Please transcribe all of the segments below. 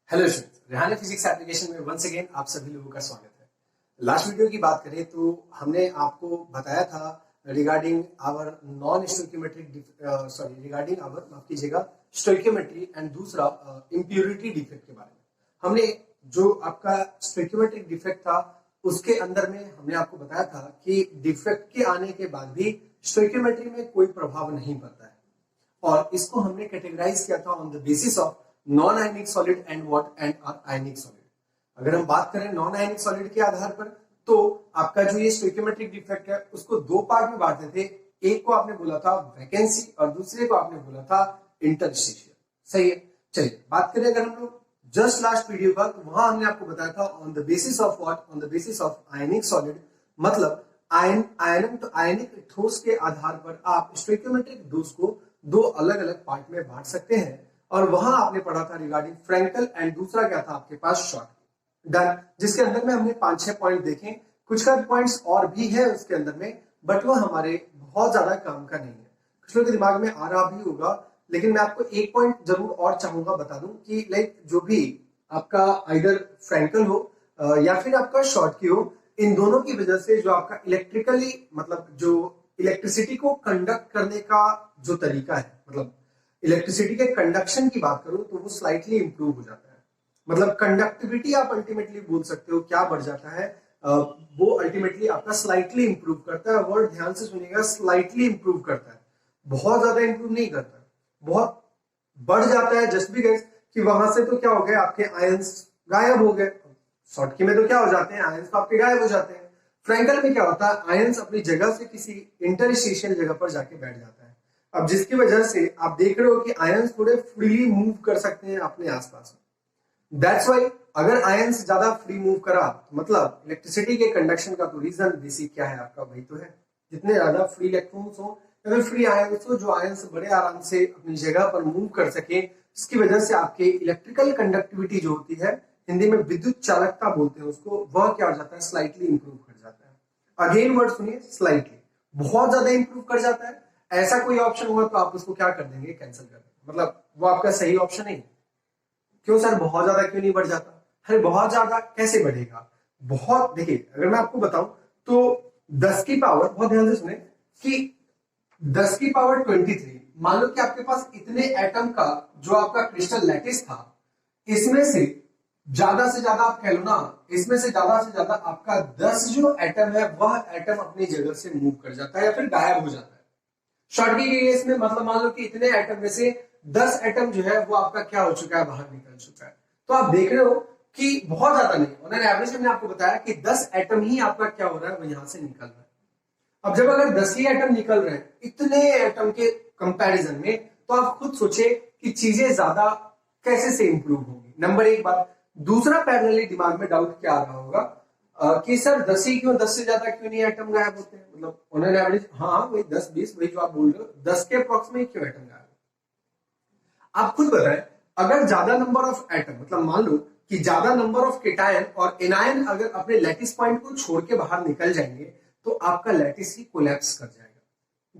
Hello students, Rehana physics application में once again आप सभी लोगों का स्वागत है। लास्ट वीडियो की बात करें तो हमने आपको बताया था regarding our non stoichiometric regarding our माफ कीजिएगा स्टोइकियोमेट्री एंड दूसरा इम्प्योरिटी डिफेक्ट के बारे में। हमने जो आपका स्टोइकियोमेट्रिक डिफेक्ट था उसके अंदर में हमने आपको बताया था कि डिफेक्ट के आने के बाद भी स्टोइकियोमेट्री में कोई प्रभाव नहीं पड़ता है और इसको हमने कैटेगराइज किया था on the basis of non ionic solid and what and ionic solid. अगर हम बात करें नॉन आयनिक सॉलिड के आधार पर तो आपका जो ये स्टोइकियोमेट्रिक डिफेक्ट है उसको दो पार्ट में बांटते थे। एक को आपने बोला था वैकेंसी और दूसरे को आपने बोला था इंटरस्टिशियल। सही है, चलिए बात करें अगर हम लोग जस्ट लास्ट वीडियो का तो वहां हमने आपको बताया था on the basis of what, on the basis of ionic solid, मतलब आयनिक ठोस के आधार पर आप स्टोइकियोमेट्रिक डोज को दो अलग अलग पार्ट में बांट सकते हैं। और वहां आपने पढ़ा था रिगार्डिंग फ्रैंकल एंड दूसरा क्या था आपके पास शॉर्ट डन, जिसके अंदर में हमने 5-6 पॉइंट देखे। कुछ का पॉइंट्स और भी है उसके अंदर में, बट वो हमारे बहुत ज्यादा काम का नहीं है। कुछ लोगों के दिमाग में आ रहा भी होगा, लेकिन मैं आपको एक पॉइंट जरूर और चाहूंगा बता दूं कि लाइक जो भी आपका आइदर फ्रैंकल हो या फिर आपका शॉर्ट की हो, इन दोनों की वजह से जो आपका इलेक्ट्रिकली मतलब जो इलेक्ट्रिसिटी को कंडक्ट करने का जो तरीका है, मतलब इलेक्ट्रिसिटी के कंडक्शन की बात करूं तो वो स्लाइटली इंप्रूव हो जाता है। मतलब कंडक्टिविटी आप अल्टीमेटली बोल सकते हो क्या बढ़ जाता है, वो अल्टीमेटली आपका स्लाइटली इंप्रूव करता है। वर्ड ध्यान से सुनिएगा, स्लाइटली इंप्रूव करता है, बहुत ज्यादा इंप्रूव नहीं करता, बहुत बढ़ जाता है। जस्ट भी गैस कि वहां से तो क्या हो गया, आपके आयंस गायब हो गए। शॉर्टकी में तो क्या हो जाते हैं, आयंस तो आपके गायब हो जाते हैं। फ्रैंकल में क्या होता है, आयंस अपनी जगह से किसी इंटरस्टिशियल जगह पर जाके बैठ जाता है। अब जिसकी वजह से आप देख रहे हो कि आयंस थोड़े फ्रीली मूव कर सकते हैं अपने आसपास में। दैट्स वाई अगर आयंस ज्यादा फ्री मूव करा मतलब इलेक्ट्रिसिटी के कंडक्शन का तो रीजन बेसिक क्या है आपका, वही तो है। जितने ज्यादा फ्री इलेक्ट्रॉन्स हो या फिर फ्री आयंस हो, जो आयंस बड़े आराम से अपनी जगह पर मूव कर सके, इसकी वजह से आपके इलेक्ट्रिकल कंडक्टिविटी जो होती है, हिंदी में विद्युत चालकता बोलते हैं उसको, वह क्या हो जाता है, स्लाइटली इंप्रूव कर जाता है। अगेन वर्ड सुनिए, स्लाइटली, बहुत ज्यादा इंप्रूव कर जाता है। ऐसा कोई ऑप्शन हुआ तो आप उसको क्या कर देंगे, कैंसिल कर देंगे, मतलब वो आपका सही ऑप्शन नहीं। क्यों सर, बहुत ज्यादा क्यों नहीं बढ़ जाता? अरे बहुत ज्यादा कैसे बढ़ेगा, बहुत, देखिए अगर मैं आपको बताऊं तो 10 की पावर, बहुत ध्यान से सुने, कि 10 की पावर 23, मान लो कि आपके पास इतने एटम का जो आपका क्रिस्टल लैटिस था, इसमें से ज्यादा से ज्यादा आप कह लो ना, इसमें से ज्यादा आपका 10 जो एटम है वह एटम अपनी जगह से मूव कर जाता है या फिर गायब हो जाता है। शॉर्ट की केस में मतलब मान लो कि इतने एटम में से 10 एटम जो है वो आपका क्या हो चुका है, बाहर निकल चुका है। तो आप देख रहे हो कि बहुत ज्यादा नहीं, ऑन एन एवरेज मैंने आपको बताया कि 10 एटम ही आपका क्या हो रहा है, वो यहां से निकल रहा है। अब जब अगर 10 ही एटम निकल रहे हैं इतने एटम के कंपैरिजन में, तो आप खुद सोचे कि चीजें ज्यादा कैसे से इंप्रूव होंगी। नंबर एक बात। दूसरा पैरेलली दिमाग में डाउट क्या आ रहा होगा कि सर 10 ही क्यों, 10 से ज्यादा क्यों नहीं एटम गायब होते हैं, मतलब ऑन एन एवरेज, हाँ वही 10-20 वही जो आप बोल रहे हो, 10 के अप्रोक्सीमेट क्यों एटम गायब? आप खुद बताएं, अगर ज्यादा नंबर ऑफ एटम, मतलब मान लो कि ज्यादा नंबर ऑफ केटायन और एनायन अगर अपने लैटिस पॉइंट को छोड़ के बाहर निकल जाएंगे तो आपका लैटिस ही कोलैप्स कर जाएगा,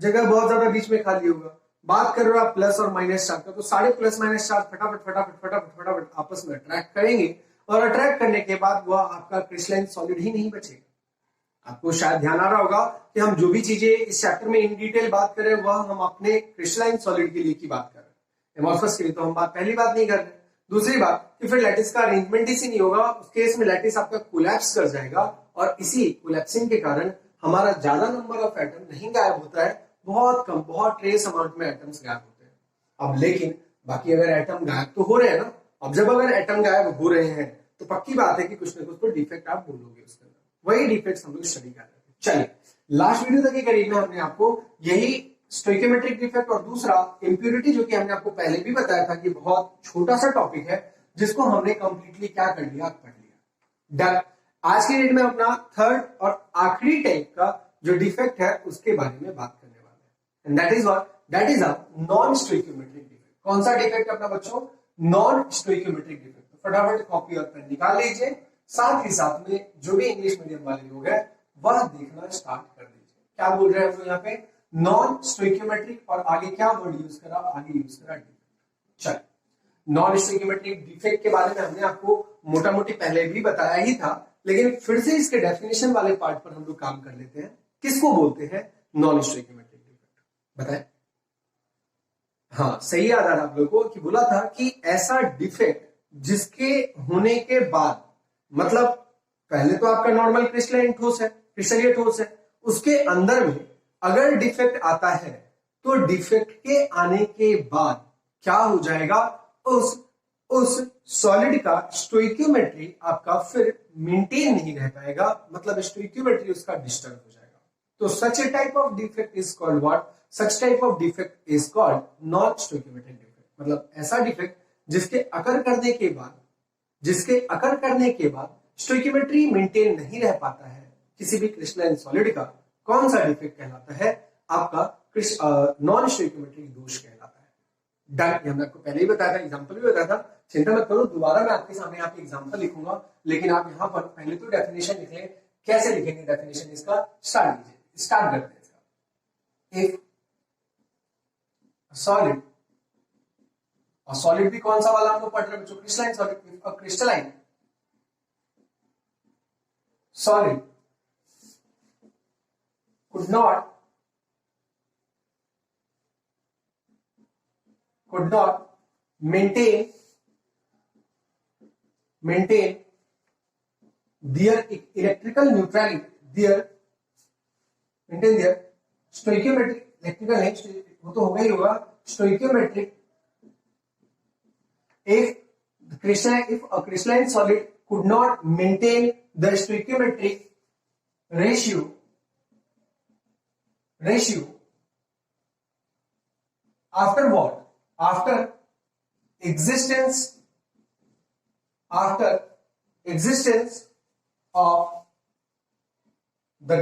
जगह बहुत ज्यादा बीच में खाली होगा। बात कर रहे हो आप प्लस और माइनस चार्ज का, तो सारे प्लस माइनस चार्ज फटाफट फटाफट फटाफट फटाफट आपस में अट्रैक्ट करेंगे और अट्रैक्ट करने के बाद वह आपका क्रिस्टलाइन सॉलिड ही नहीं बचेगा। आपको शायद ध्यान आ रहा होगा कि हम जो भी चीजें इस चैप्टर में इन डिटेल बात कर रहे हैं वह हम अपने क्रिस्टलाइन सॉलिड के लिए की बात कर रहे हैं, एमॉर्फस के लिए तो हम पहली बात नहीं कर रहे। दूसरी बात कि फिर लैटिस का अरेंजमेंट इसी नहीं होगा, उस केस में लैटिस आपका कोलैप्स कर जाएगा और इसी कोलैप्सिंग के कारण हमारा ज्यादा नंबर ऑफ एटम नहीं गायब होता है, बहुत कम, बहुत ट्रेस अमाउंट में एटम्स गायब होते हैं। अब लेकिन बाकी अगर एटम गायब तो हो रहे हैं ना, अब जब अगर एटम गायब हो रहे हैं तो पक्की बात है कि कुछ ना कुछ तो डिफेक्ट आप बोलोगे उसके अंदर, वही डिफेक्ट हम लोग स्टडी कर रहे हैं। चलिए लास्ट वीडियो तक के करीब में हमने आपको यही स्टोइकियोमेट्रिक डिफेक्ट और दूसरा इम्प्योरिटी, जो कि हमने आपको पहले भी बताया था कि बहुत छोटा सा टॉपिक है, जिसको हमने कंप्लीटली क्या कर लिया, पढ़ लिया। डन। आज की डेट में अपना थर्ड और आखिरी टाइप का जो डिफेक्ट है उसके बारे में बात करने वाले हैं, and that is what, that is a non stoichiometric defect. कौन सा डिफेक्ट अपना बच्चों, नॉन स्टोइकियोमेट्रिक डिफेक्ट। तो फटाफट कॉपी और पेन निकाल लीजिए, साथ ही साथ में जो भी इंग्लिश मीडियम वाले लोग हैं वह देखना स्टार्ट कर दीजिए। क्या बोल रहे हैं हम लोग यहाँ पे, नॉन स्टोइकियोमेट्रिक, और आगे क्या वर्ड यूज करा, आगे यूज करा डिफेक्ट। चल नॉन स्टोइकियोमेट्रिक डिफेक्ट के बारे में हमने आपको मोटा मोटी पहले भी बताया ही था, लेकिन फिर से इसके डेफिनेशन वाले पार्ट पर हम लोग काम कर लेते हैं। किसको बोलते हैं नॉन स्टोइकियोमेट्रिक डिफेक्ट, बताएं। हाँ, सही याद आ रहा आप लोगों को कि बोला था कि ऐसा डिफेक्ट जिसके होने के बाद, मतलब पहले तो आपका नॉर्मल क्रिस्टलाइन ठोस है, क्रिस्टलीय ठोस है, उसके अंदर में अगर डिफेक्ट आता है तो डिफेक्ट के आने के बाद क्या हो जाएगा, उस सॉलिड का स्टोइकियोमेट्री आपका फिर मेंटेन नहीं रह पाएगा, मतलब स्टोइकियोमेट्री उसका डिस्टर्ब हो जाएगा। तो such a type of defect is called what, such type of defect is called non stoichiometric defect. मतलब ऐसा डिफेक्ट जिसके अकर करने के बाद स्टोइकियोमेट्री मेंटेन नहीं रह पाता है किसी भी क्रिस्टलाइन सॉलिड का, कौन सा डिफेक्ट कहलाता है, आपका नॉन स्टोइकियोमेट्रिक दोष कहलाता है। डन, ये हमने आपको पहले ही बताया था, एग्जांपल भी बताया था, चिंता मत करो, दोबारा मैं आपके सामने यहाँ पे एग्जांपल लिखूंगा, लेकिन आप यहाँ पर पहले तो डेफिनेशन लिख लें। कैसे लिखेंगे डेफिनेशन इसका, स्टार्ट करते हैं इसका। इफ सॉलिड, और सॉलिड भी कौन सा वाला हमको पढ़ रहे बच्चों, crystalline solid, crystalline solid could not maintain their electrical neutrality, maintain their stoichiometric, electrical नहीं, वो तो होगा ही होगा, stoichiometric, if a crystalline solid could not maintain the stoichiometric ratio after what, after existence of the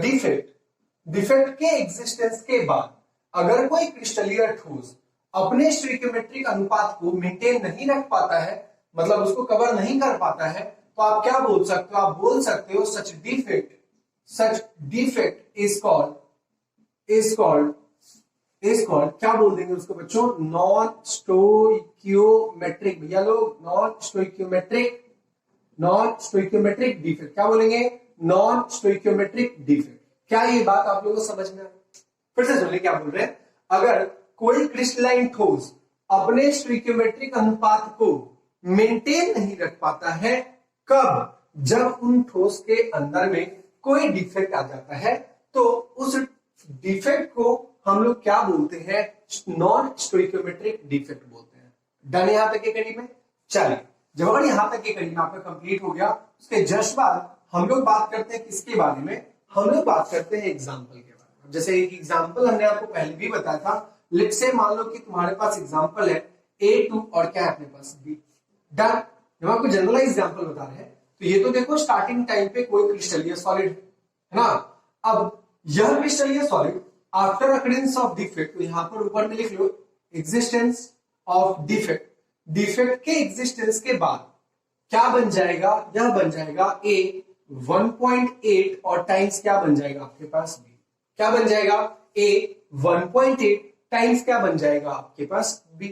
defect के existence के बाद अगर कोई क्रिस्टलीय ठोस अपने स्टोइकियोमेट्रिक अनुपात को मेंटेन नहीं रख पाता है, मतलब उसको कवर नहीं कर पाता है, तो आप क्या बोल सकते हो, आप बोल सकते हो सच डिफेक्ट इज कॉल्ड क्या बोल देंगे उसको बच्चों, नॉन स्टोइकियोमेट्रिक, भैया लोग नॉन स्टोइकियोमेट्रिक डिफेक्ट, क्या बोलेंगे, नॉन स्टोइकियोमेट्रिक डिफेक्ट। क्या ये बात आप लोगों को समझ में आ रही? फिर से सुनिए क्या बोल रहे हैं, अगर कोई क्रिस्टलाइन ठोस अपने स्टोइकियोमेट्रिक अनुपात को मेंटेन नहीं रख पाता है, कब, जब उन ठोस के अंदर में कोई डिफेक्ट आ जाता है, तो उस डिफेक्ट को हम लोग क्या बोलते हैं, नॉन स्टोइकियोमेट्रिक डिफेक्ट बोलते हैं। डन यहां तक के करीब में, चलिए जब अगर यहां तक के करीब आपका कंप्लीट हो गया, उसके जस्ट बाद हम लोग बात करते हैं किसके बारे में, हम लोग बात करते हैं एग्जाम्पल के बारे में। जैसे एक एग्जाम्पल हमने आपको पहले भी बताया था, लेट्स से मान लो कि तुम्हारे पास एग्जाम्पल है A2 और क्या अपने पास B। डन, जब आपको जनरलाइज एग्जाम्पल बता रहे हैं, तो ये तो देखो स्टार्टिंग टाइम पे कोई क्रिस्टलीय सॉलिड है ना, अब यह क्रिस्टलीय solid after occurrence of defect, तो यहां पर ऊपर में लिख लो एग्जिस्टेंस ऑफ डिफेक्ट के एग्जिस्टेंस के बाद क्या बन जाएगा, यह बन जाएगा A 1.8 और टाइम्स क्या बन जाएगा आपके पास B, क्या बन जाएगा A 1.8 टाइम्स क्या बन जाएगा आपके पास B।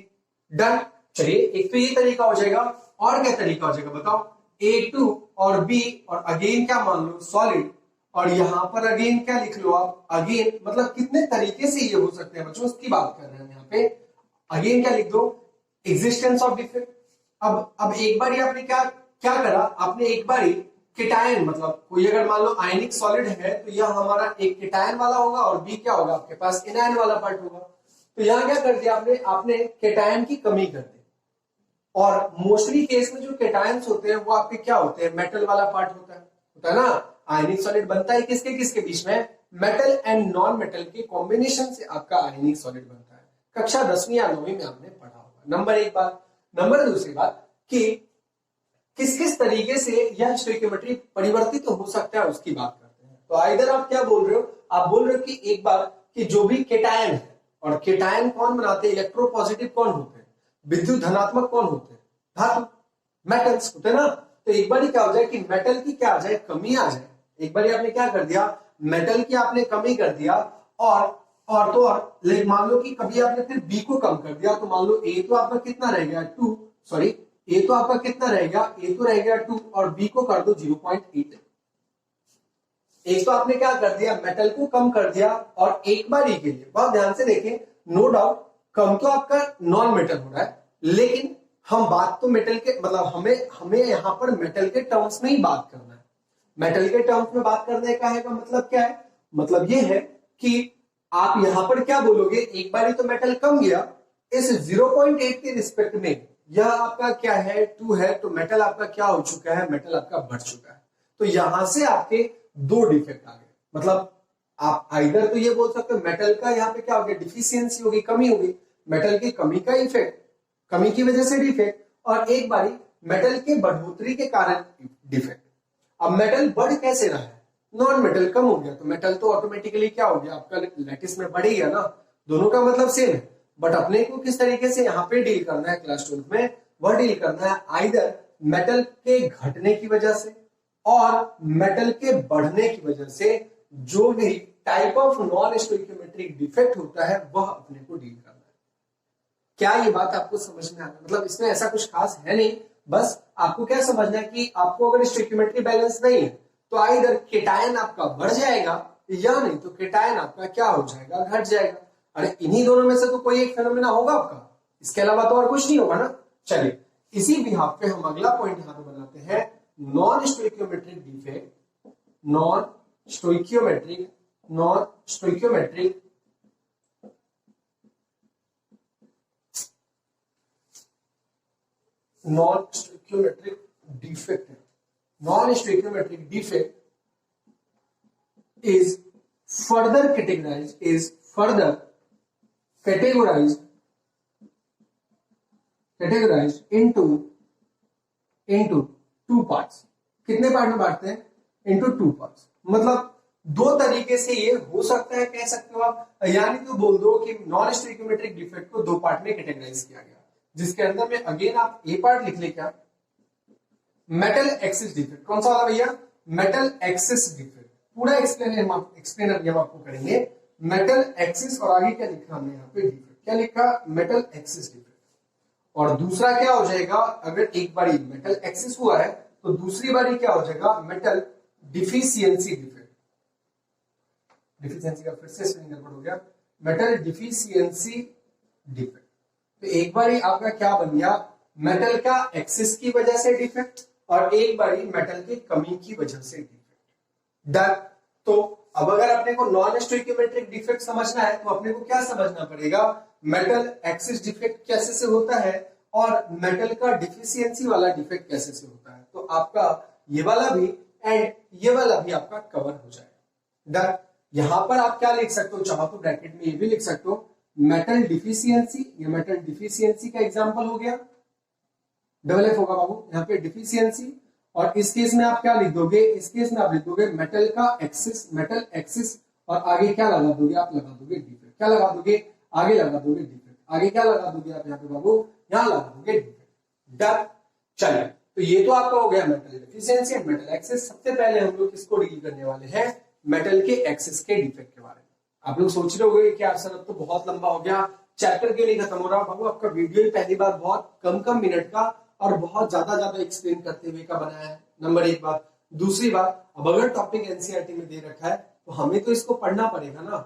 डन, चलिए एक तो ये तरीका हो जाएगा, और क्या तरीका हो जाएगा बताओ, A2 और B और अगेन क्या मान लो सॉलिड, और यहां पर अगेन क्या लिख लो आप, अगेन मतलब कितने तरीके से ये हो सकते हैं बच्चों, उसकी बात कर रहे हैं यहाँ पे। अगेन क्या लिख दो, एग्जिस्टेंस ऑफ डिफेक्ट। अब एक बार आपने क्या करा, आपने एक बार केटायन, मतलब कोई अगर मान लो आयनिक सॉलिड है, तो यह हमारा एक केटायन वाला होगा और बी क्या होगा आपके पास एनायन वाला पार्ट होगा। तो यहां क्या कर दिया आपने केटायन की कमी कर दी, और मोस्टली केस में जो केटायंस होते हैं वो आपके क्या होते हैं, मेटल वाला पार्ट होता है ना। आयनिक सॉलिड बनता है किसके बीच में, मेटल एंड नॉन मेटल के कॉम्बिनेशन से आपका आयनिक सॉलिड बनता है। कक्षा 10वीं या 9वीं में आपने पढ़ा होगा। नंबर एक बात। नंबर दूसरी बात कि किस तरीके से यह स्टोइकियोमेट्री परिवर्तित हो सकता है उसकी बात करते हैं। तो इधर आप क्या बोल रहे हो, आप बोल रहे हो कि एक बार कि जो भी केटायन है, और केटायन कौन बनाते हैं, इलेक्ट्रोपॉजिटिव कौन होते हैं, विद्युत धनात्मक कौन होते हैं, धातु मेटल्स होते हैं ना। तो एक बार क्या हो जाए कि मेटल की क्या आ जाए, कमी आ जाए। एक बार आपने क्या कर दिया, मेटल की आपने कमी कर दिया, और मान लो कि कभी आपने फिर बी को कम कर दिया, तो मान लो ए तो आपका कितना रह गया 2, सॉरी ए तो आपका कितना रहेगा, ए तो रहेगा 2 और बी को कर दो 0.8। एक तो आपने क्या कर दिया, मेटल को कम कर दिया, और एक बार ही के लिए बहुत ध्यान से देखें, नो डाउट कम तो आपका नॉन मेटल हो रहा है, लेकिन हम बात तो मेटल के मतलब हमें यहां पर मेटल के टर्म्स में ही बात करना है। मेटल के टर्म्स में बात करने का है, मतलब क्या है, मतलब ये है कि आप यहां पर क्या बोलोगे, एक बार ही तो मेटल कम गया, इस 0.8 के रिस्पेक्ट में यह आपका क्या है 2 है, तो मेटल आपका क्या हो चुका है, मेटल आपका बढ़ चुका है। तो यहां से आपके दो डिफेक्ट आ गए, मतलब आप आइदर तो ये बोल सकते हो मेटल का यहाँ पे क्या हो गया, डिफिशियंसी होगी, कमी होगी, मेटल की कमी का इफेक्ट, कमी की वजह से डिफेक्ट, और एक बारी मेटल के बढ़ोतरी के कारण डिफेक्ट। अब मेटल बढ़ कैसे रहा है, नॉन मेटल कम हो गया, तो मेटल तो ऑटोमेटिकली क्या हो गया आपका लैटिस में बढ़ गया ना, दोनों का मतलब सेम है। बट अपने को किस तरीके से यहाँ पे डील करना है क्लास 12 में, वह डील करना है आइदर मेटल के घटने की वजह से और मेटल के बढ़ने की वजह से जो भी type of non stoichiometric defect होता है वह अपने को डील करना है। क्या ये बात आपको समझ में आ रहा है, मतलब इसमें ऐसा कुछ खास है नहीं, बस आपको क्या समझना है कि आपको अगर स्टोइकियोमेट्रिक बैलेंस नहीं है तो आइदर केटायन आपका बढ़ जाएगा या नहीं तो केटायन आपका क्या हो जाएगा, घट जाएगा। अरे इन्हीं दोनों में से तो कोई एक फेनोमेना होगा आपका, इसके अलावा तो और कुछ नहीं होगा ना। चलिए इसी बिहाफ पे हम अगला पॉइंट यहां पे बनाते हैं, non stoichiometric defect, non stoichiometric defect. Non-stoichiometric defect is further categorized into two parts. कितने पार्ट में बांटते हैं, into two parts, मतलब दो तरीके से ये हो सकता है, कह सकते हो आप, यानी तो बोल दो कि नॉन स्टोइकियोमेट्रिक डिफेक्ट को दो पार्ट में कैटेगराइज किया गया, जिसके अंदर में अगेन आप ए पार्ट लिख ले, क्या मेटल एक्सिस डिफेक्ट, कौन सा वाला भैया, मेटल एक्सिस डिफेक्ट, पूरा एक्सप्लेनर हम आपको करेंगे, मेटल एक्सिस, और आगे क्या लिखा हमने यहाँ पे डिफेक्ट, क्या लिखा, मेटल एक्सिस डिफेक्ट। और दूसरा क्या हो जाएगा, अगर एक बारी मेटल एक्सिस हुआ है तो दूसरी बारी क्या हो जाएगा, मेटल डिफिशियंसी डिफेक्ट। डिफिशियंसी का फिर से स्पेलिंग गड़बड़ हो गया, मेटल डिफिशियंसी डिफेक्ट। तो एक बारी आपका क्या बन गया, मेटल का एक्सिस की वजह से डिफेक्ट, और एक बारी मेटल की कमी की वजह से डिफेक्ट। डन। तो अब अगर अपने को नॉन स्टोइकियोमेट्रिक डिफेक्ट समझना है तो अपने को क्या समझना पड़ेगा, मेटल एक्सिस डिफेक्ट कैसे से होता है और मेटल का डिफिशियंसी वाला डिफेक्ट कैसे से होता है, तो आपका ये वाला भी एंड ये वाला भी आपका कवर हो जाएगा। डन। यहां पर आप क्या लिख सकते हो, चाहो तो ब्रैकेट में ये भी लिख सकते हो, मेटल डिफिशियंसी, ये मेटल डिफिशियंसी का एग्जांपल हो गया, डबल एफ होगा बाबू यहाँ पे डिफिशियंसी, और इस केस में आप क्या लिख दोगे, इस केस में आप लिख दोगे मेटल का एक्सिस, मेटल एक्सिस, और आगे क्या लगा दोगे, आप लगा दोगे डिफेक्ट, क्या लगा दोगे, आगे लगा दोगे डिफेक्ट, आगे क्या लगा दोगे आप यहाँ पे बाबू, यहाँ लगा दोगे डिफेक्ट। डन। चलिए तो ये तो आपका हो गया metal deficiency and metal axis. सबसे पहले हम लोग किसको डील करने वाले हैं, मेटल के एक्सिस के डिफेक्ट के बारे में। आप लोग सोच रहे होंगे कि यार सर अब तो बहुत लंबा हो गया, चैप्टर क्यों नहीं खत्म हो रहा, बाबू आपका वीडियो ही पहली बार बहुत कम मिनट का और बहुत ज्यादा एक्सप्लेन करते हुए का बनाया है, नंबर एक बात। दूसरी बात, अब अगर टॉपिक एनसीईआरटी में दे रखा है तो हमें तो इसको पढ़ना पड़ेगा ना,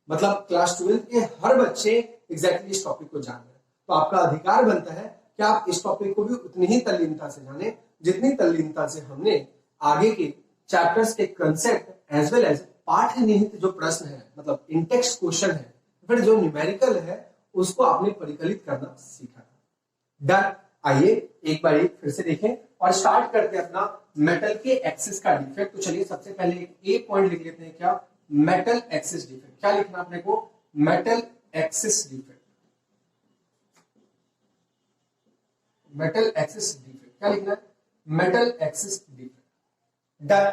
मतलब क्लास 12 के हर बच्चे एग्जैक्टली इस टॉपिक को जान रहे हैं, तो आपका अधिकार बनता है कि आप इस टॉपिक को भी उतनी ही तल्लीनता से जाने जितनी तल्लीनता से हमने आगे के चैप्टर्स के कंसेप्ट एज वेल एज पाठ निहित जो प्रश्न है, मतलब इंटेक्स्ट क्वेश्चन है, फिर जो न्यूमेरिकल है उसको आपने परिकलित करना सीखा। डन। आइए एक बार फिर से देखें और स्टार्ट करते हैं अपना मेटल के एक्सिस का डिफेक्ट। तो चलिए सबसे पहले एक पॉइंट लिख लेते हैं, क्या, मेटल एक्सिस डिफेक्ट। क्या लिखना अपने को, metal excess defect, metal excess defect, क्या लिखना है, मेटल एक्सिस डिफेक्ट। डन।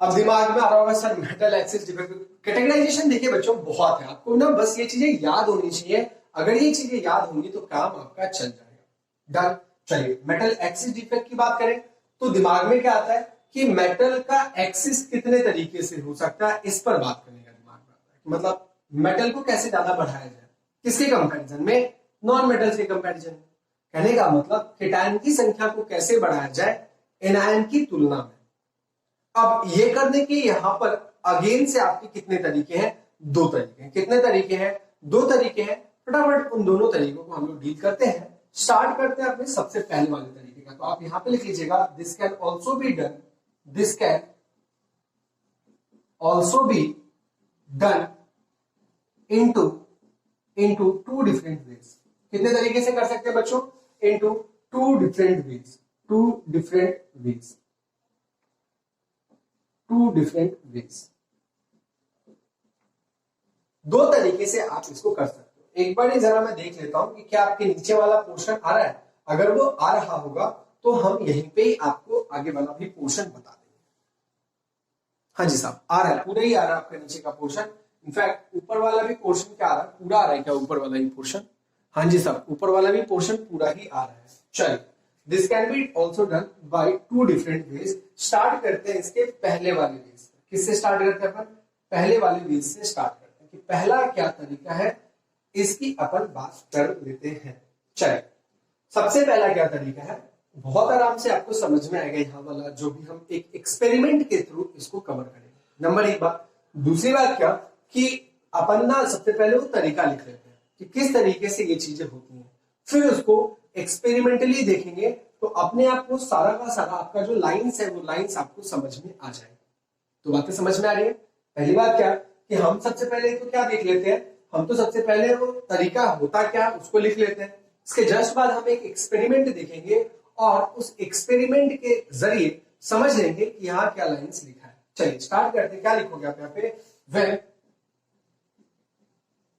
अब दिमाग में आ रहा होगा sir metal excess defect categorisation देखिए बच्चों बहुत है, आपको ना बस ये चीजें याद होनी चाहिए, अगर ये चीजें याद होंगी तो काम आपका चल जाएगा। डन। चलिए मेटल एक्सिस डिफेक्ट की बात करें तो दिमाग में क्या आता है कि मेटल का एक्सिस कितने तरीके से हो सकता है, इस पर बात करने का दिमाग में आता है, मतलब मेटल को कैसे ज्यादा बढ़ाया जाए, किसके कंपैरिजन में, नॉन मेटल्स के कंपैरिजन में। कहने का मतलब केटायन की संख्या को कैसे बढ़ाया जाए एनायन की तुलना में। अब ये करने के यहां पर अगेन से आपके कितने तरीके हैं, दो तरीके हैं। कितने तरीके हैं, दो तरीके हैं। फटाफट उन दोनों तरीकों को हम लोग डील करते हैं। स्टार्ट करते हैं अपने सबसे पहले वाले तरीके का। तो आप यहां पे लिख लीजिएगा, this can also be done, this can also be done into two different ways. कितने तरीके से कर सकते हैं बच्चों, into two different ways, two different ways, two different ways. दो तरीके से आप इसको कर सकते हो। एक बार जरा मैं देख लेता हूं कि क्या आपके नीचे वाला पोर्शन आ रहा है। अगर वो आ रहा होगा तो हम यहीं पे ही आपको आगे वाला भी पोर्शन बता देंगे। हाँ जी साहब, आ रहा है, पूरा ही आ रहा है आपका नीचे का पोर्शन। इनफैक्ट ऊपर वाला भी पोर्शन क्या आ रहा है, पूरा आ रहा है क्या ऊपर वाला ही पोर्शन? हाँ जी साहब, ऊपर वाला भी पोर्शन पूरा ही आ रहा है। चलिए, this can be also done by two different veg. Start करते हैं इसके पहले वाले वेज। किससे स्टार्ट करते हैं अपन? पहले वाले वेज से स्टार्ट करते हैं कि पहला क्या तरीका है, इसकी अपन बात कर लेते हैं। चलिए, सबसे पहला क्या तरीका है, बहुत आराम से आपको समझ में आएगा यहां वाला, जो भी हम एक एक्सपेरिमेंट के थ्रू इसको कवर करेंगे। नंबर एक बात। दूसरी बात क्या कि अपन ना सबसे पहले वो तरीका लिख लेते हैं कि किस तरीके से ये चीजें होती हैं, फिर उसको एक्सपेरिमेंटली देखेंगे तो अपने आप को सारा का सारा आपका जो लाइंस है वो लाइंस आपको समझ में आ जाए। तो बातें समझ में आ रही है। पहली बात क्या कि हम सबसे पहले तो क्या देख लेते हैं, हम तो सबसे पहले वो तरीका होता क्या उसको लिख लेते हैं। इसके जस्ट बाद हम एक एक्सपेरिमेंट देखेंगे और उस एक्सपेरिमेंट के जरिए समझ लेंगे कि यहाँ क्या लाइंस लिखा है। चलिए स्टार्ट करते हैं। क्या लिखोगे आप यहाँ पे,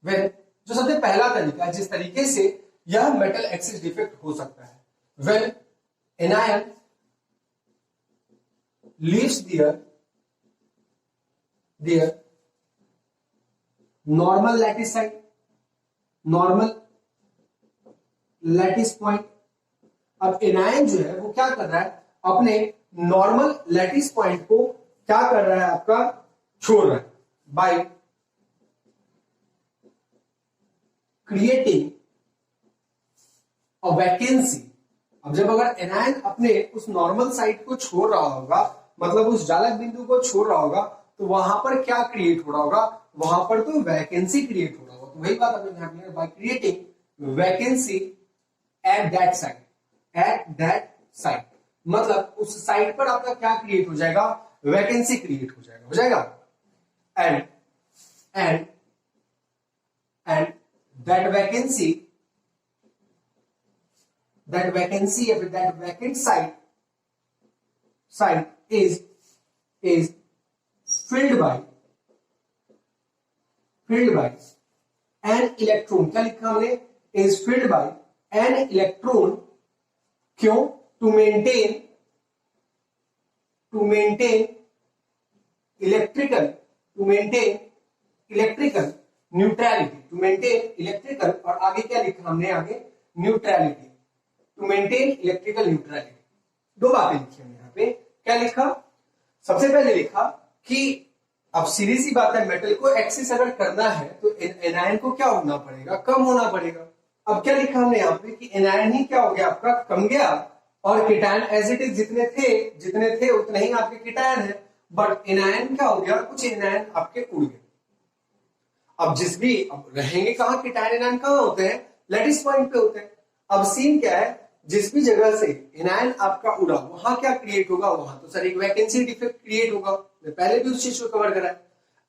वेन जो सबसे पहला तरीका है जिस तरीके से यह मेटल एक्सिस डिफेक्ट हो सकता है, when anion leaves there normal lattice side, normal lattice point. अब एनायन जो है वो क्या कर रहा है, अपने नॉर्मल लैटिस पॉइंट को क्या कर रहा है, आपका छोड़ रहा है बाय क्रिएटिंग अ वैकेंसी। अब जब अगर एनायन अपने उस नॉर्मल साइड को छोड़ रहा होगा, मतलब उस जालक बिंदु को छोड़ रहा होगा, तो वहां पर क्या क्रिएट हो रहा होगा, वहां पर तो वैकेंसी क्रिएट हो रहा होगा। तो वही बात हमने ध्यान दिया, by creating vacancy at that side, at that side, मतलब उस साइड पर आपका क्या क्रिएट हो जाएगा, वैकेंसी क्रिएट हो जाएगा, एंड that vacancy या फिर that vacant site is filled by an electron। क्या लिखा हमने, is filled by an electron। क्यों? to maintain electrical neutrality, to maintain electrical, और आगे क्या लिखा हमने, आगे neutrality, to maintain electrical neutrality. दो बातें लिखी हमने यहाँ पे। क्या लिखा, सबसे पहले लिखा कि अब सीधी सी बात है, मेटल को एक्सिस अगर करना है तो एनायन को क्या होना पड़ेगा, कम होना पड़ेगा। अब क्या लिखा हमने यहाँ पे कि एनायन ही क्या हो गया आपका, कम गया, और केटायन एज इट इज जितने थे उतने ही आपके केटायन है, बट एनायन क्या हो गया, कुछ एनायन आपके उड़ गए। अब अब रहेंगे कहां, केटायन एनायन कहां होते हैं, लैटिस पॉइंट पे होते हैं। अब सीन क्या है, जिस भी जगह से एनायन आपका उड़ा वहां क्या क्रिएट होगा, वहां तो सर एक वैकेंसी डिफेक्ट क्रिएट होगा। मैं पहले भी उस चीज को कवर करा है।